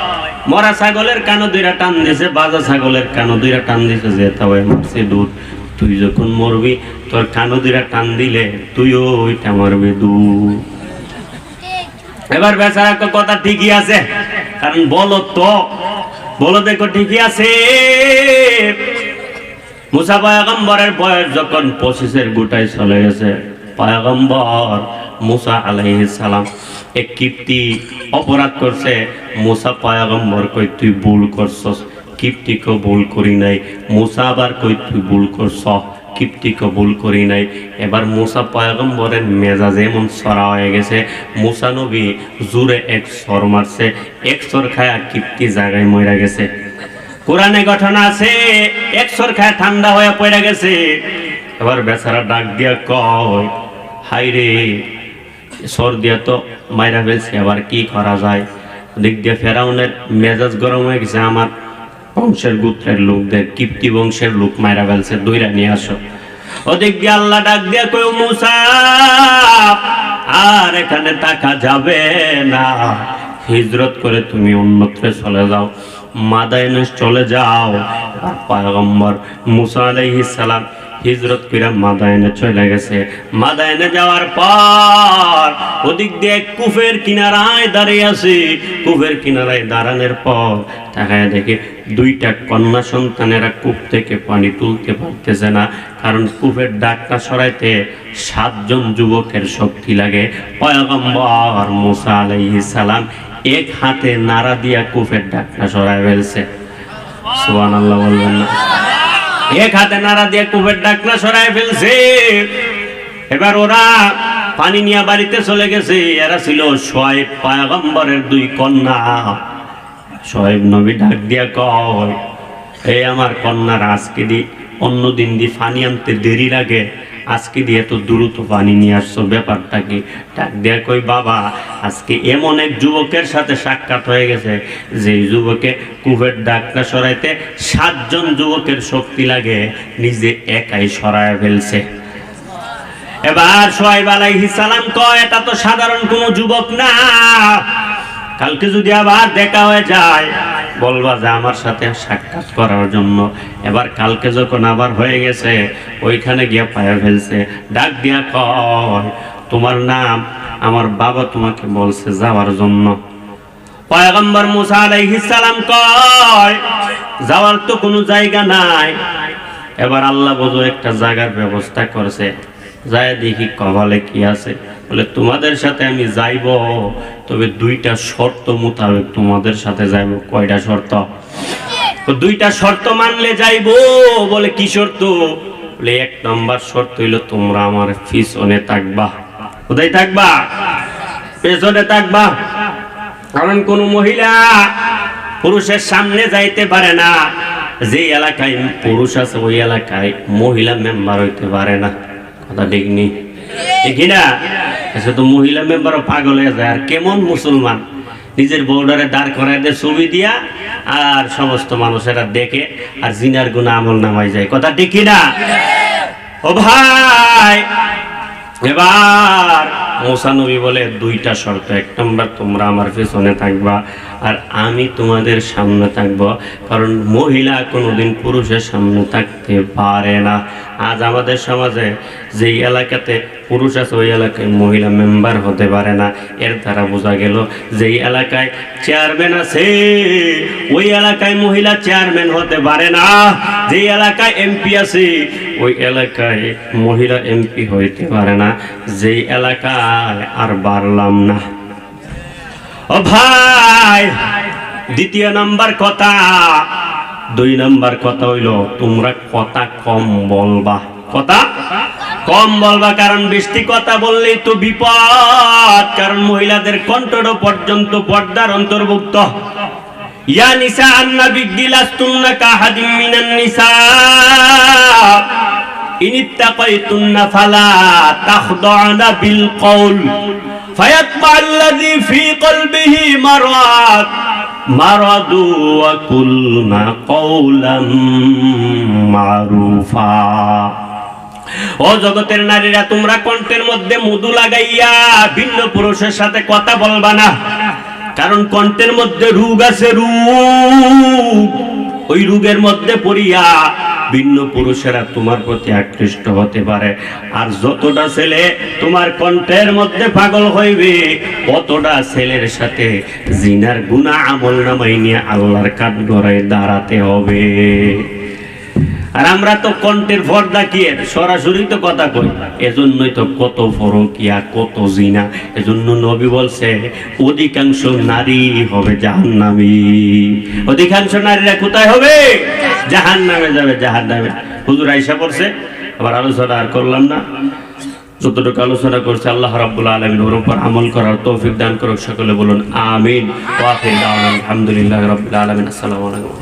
[SPEAKER 1] মরা ছাগলের কানো দুইটা টান দিছে, বাজা ছাগলের কানো দুইটা টান দিছে, যে তাও মারছে দূর। তুই যখন মরবি তোর কানো দুইটা টান দিলে তুইও ওইটা মারবে দূর। এবার বেচারা কথা ঠিকই আছে, কারণ বলো তো, বলো দেখো ঠিকই আছে। মুসা পয়গম্বরের বয়স যখন 25-এর গোটায় চলে গেছে, পয়গম্বর মুসা আলাইহিস সালাম এক কিপ্তি অপরাধ করছে। মুসা পয়গম্বর কই তুই ভুল করছস, কিপ্তিকে ভুল করি নাই। মুসা আবার কই তুই ভুল করছ, কিপ্তিকে ভুল করি নাই। এবার মুসা পয়গম্বরের মেজাজ এমন সরা হয়ে গেছে, মুসা নবী জোরে এক সর মারছে, এক সর খায়া কিপ্তি জায়গায় মরে গেছে। কোরআনে ঘটনা আছে, এক সর খায়া ঠান্ডা হয়ে পড়ে গেছে। এবার বেচারা ডাক দিয়া কয়, হাই রে, সর দিয়া তো মাইরা ফেলছে, আবার কি করা যায়? দিক দিয়ে ফেরাউনের মেজাজ গরম হয়ে গেছে, আমার বংশের গোত্রের লোকদের, কিপ্তি বংশের লোক মাইরা ফেলছে, দইরা নিয়ে আসো। ওদিক দিয়ে আল্লাহ ডাক দিয়া কই, মুসা আর এখানে থাকা যাবে না, হিজরত করে তুমি অন্যত্র চলে যাও, মাদায়েনে চলে যাও। আর পয়গম্বর মুসা আলাইহিস সালাম হিজরত করে মাদায়েনে চলে গেছে। মাদায়েনে যাওয়ার পর ওদিক দিয়ে কুফের কিনারায় দাঁড়িয়ে আছে। কুফের কিনারায় দাঁড়ানোর পর তাকায় দেখে দুইটা কন্যা সন্তানেরা কূপ থেকে পানি তুলতে পারতেছে না, কারণ কূপের ডাকটা সরাইতে 7 জন যুবকের শক্তি লাগে। পয়গম্বর মুসা আলাইহিস সালাম এক হাতে নাড়া দিয়া কূপের ডাকটা সরায় ফেলছে। সুবহানাল্লাহ বলবেন না? এক হাতে নাড়া দিয়ে কূপের ডাকনা সরায় ফেলছে। এবার ওরা পানি নিয়ে বাড়িতে চলে গেছে। এরা ছিল শোয়েব পয়গম্বরের 2 কন্যা। শোয়েব নবী ডাক দিয়া কয়, এই আমার কন্যারা, আজকে দি অন্য দিন দি পানি আনতে দেরি লাগে, আজকে দিয়ে তো দ্রুত পানি নিয়ে আসছো, ব্যাপারটা কি? ডাক দিয়া কই, বাবা আজকে এমন এক যুবকের সাথে সাক্ষাৎ হয়ে গেছে, যে যুবকে কূপের ডাকটা সরাইতে 7 জন যুবকের শক্তি লাগে, নিজে একাই সরায় ফেলছে। এবার শোয়েব আলাইহিস সালাম কয়, এটা তো সাধারণ কোনো যুবক না, কালকে যদি আবার দেখা হয়ে যায় বলবা যে আমার সাথে সাক্ষাৎ করার জন্য। এবার কালকে যখন আবার হয়ে গেছে, ওইখানে গিয়ে পায়ে ফেলছে। ডাক দিয়া কয়, তোমার নাম? আমার বাবা তোমাকে বলছে যাওয়ার জন্য। পয়গম্বর মুসা আলাইহিস সালাম কয়, যাওয়ার তো কোনো জায়গা নাই। এবার আল্লাহ বোঝো একটা জায়গার ব্যবস্থা করেছে, যায় দেখি কপালে কি আছে। বলে তোমাদের সাথে আমি যাইব, তবে 2টা শর্ত মোতাবেক তোমাদের সাথে যাইব। কয়টা শর্ত? 2টা শর্ত মানলে যাইব। বলে কি শর্ত? বলে 1 নম্বর শর্ত হইল তোমরা আমার পিছনে থাকবা। কোথায় থাকবা? পেছনে থাকবা। কারণ কোন মহিলা পুরুষের সামনে যাইতে পারে না, যে এলাকায় পুরুষ আছে ওই এলাকায় মহিলা মেম্বার হইতে পারে না। কথা ঠিক নেই, ঠিক না? তো মহিলা মেম্বারও পাগল হয়ে যায়। আর কেমন মুসলমান নিজের বউডারে দাঁড় করায় দেয় ছবি দিয়া, আর সমস্ত মানুষেরা দেখে আর জিনার গুনাহ আমল নামাই যায়। কথা ঠিক না? ও ভাই, এবার মুসা নবী বলে দুইটা শর্ত। এক নম্বর, তোমরা আমার পেছনে থাকবা আর আমি তোমাদের সামনে থাকবো, কারণ মহিলা কোনোদিন পুরুষের সামনে থাকতে পারে না। আজ আমাদের সমাজে যেই এলাকাতে পুরুষ আছে ওই এলাকায় মহিলা মেম্বার হতে পারে না। এর দ্বারা বোঝা গেল যেই এলাকায় চেয়ারম্যান আছে ওই এলাকায় মহিলা চেয়ারম্যান হতে পারে না, যেই এলাকায় এমপি আছে ওই এলাকায় মহিলা এমপি হইতে পারে না। যেই এলাকায় আর বাড়লাম না। ও ভাই, দ্বিতীয় নাম্বার কথা, 2 নাম্বার কথা হইল তোমরা কথা কম বলবা। কথা কম বলবা, কারণ বেশি কথা বললেই তো বিপদ। কারণ মহিলাদের কণ্ঠটা পর্যন্ত পর্দার অন্তর্ভুক্ত। ইয়া নিসা আন-নবী লাস্তুন্না কাহাদিম মিনান নিসা ইনিত্তাকাইতুন্না ফালা তাখদা'না বিল কওল ফায়াতমা'আল্লাযী ফী কলবিহি মারাদু ওয়া কুলনা কওলাম মারুফা। ও জগতের নারীরা, তোমরা কণ্ঠের মধ্যে মধু লাগাইয়া ভিন্ন পুরুষের সাথে কথা বলবা না, কারণ কণ্ঠের মধ্যে রোগ আছে, রোগ। ওই রোগের মধ্যে পড়িয়া ভিন্ন পুরুষেরা তোমার প্রতি আকৃষ্ট হতে পারে। আর যতটা ছেলে তোমার কণ্ঠের মধ্যে পাগল হইবে, ততটা ছেলের সাথে জিনার গুনাহ আমল নামাই নিয়ে আল্লাহর কাঠগড়ায় দাঁড়াতে হবে। আর আমরা তো কণ্ঠের পর্দা কি সরাসরি তো কথা কই, এজন্যই তো কত ফরকিয়া, কত জিনা। এজন্য নবী বলছে অধিকাংশ নারী হবে জাহান্নামী। অধিকাংশ নারীরা কোথায় হবে? জাহান্নামে যাবে, জাহান্নামে। হুজুর আয়েশা পড়ছে, আবার আলোচনা আর করলাম না। যতটুকু আলোচনা করছে আল্লাহ রাব্বুল আলামিন ওর উপর আমল করার তৌফিক দান করুক। সকলে বলুন আমিন। ওয়া আখিরু দাওয়ানা আলহামদুলিল্লাহি রাব্বিল আলামিন। আসসালামু আলাইকুম।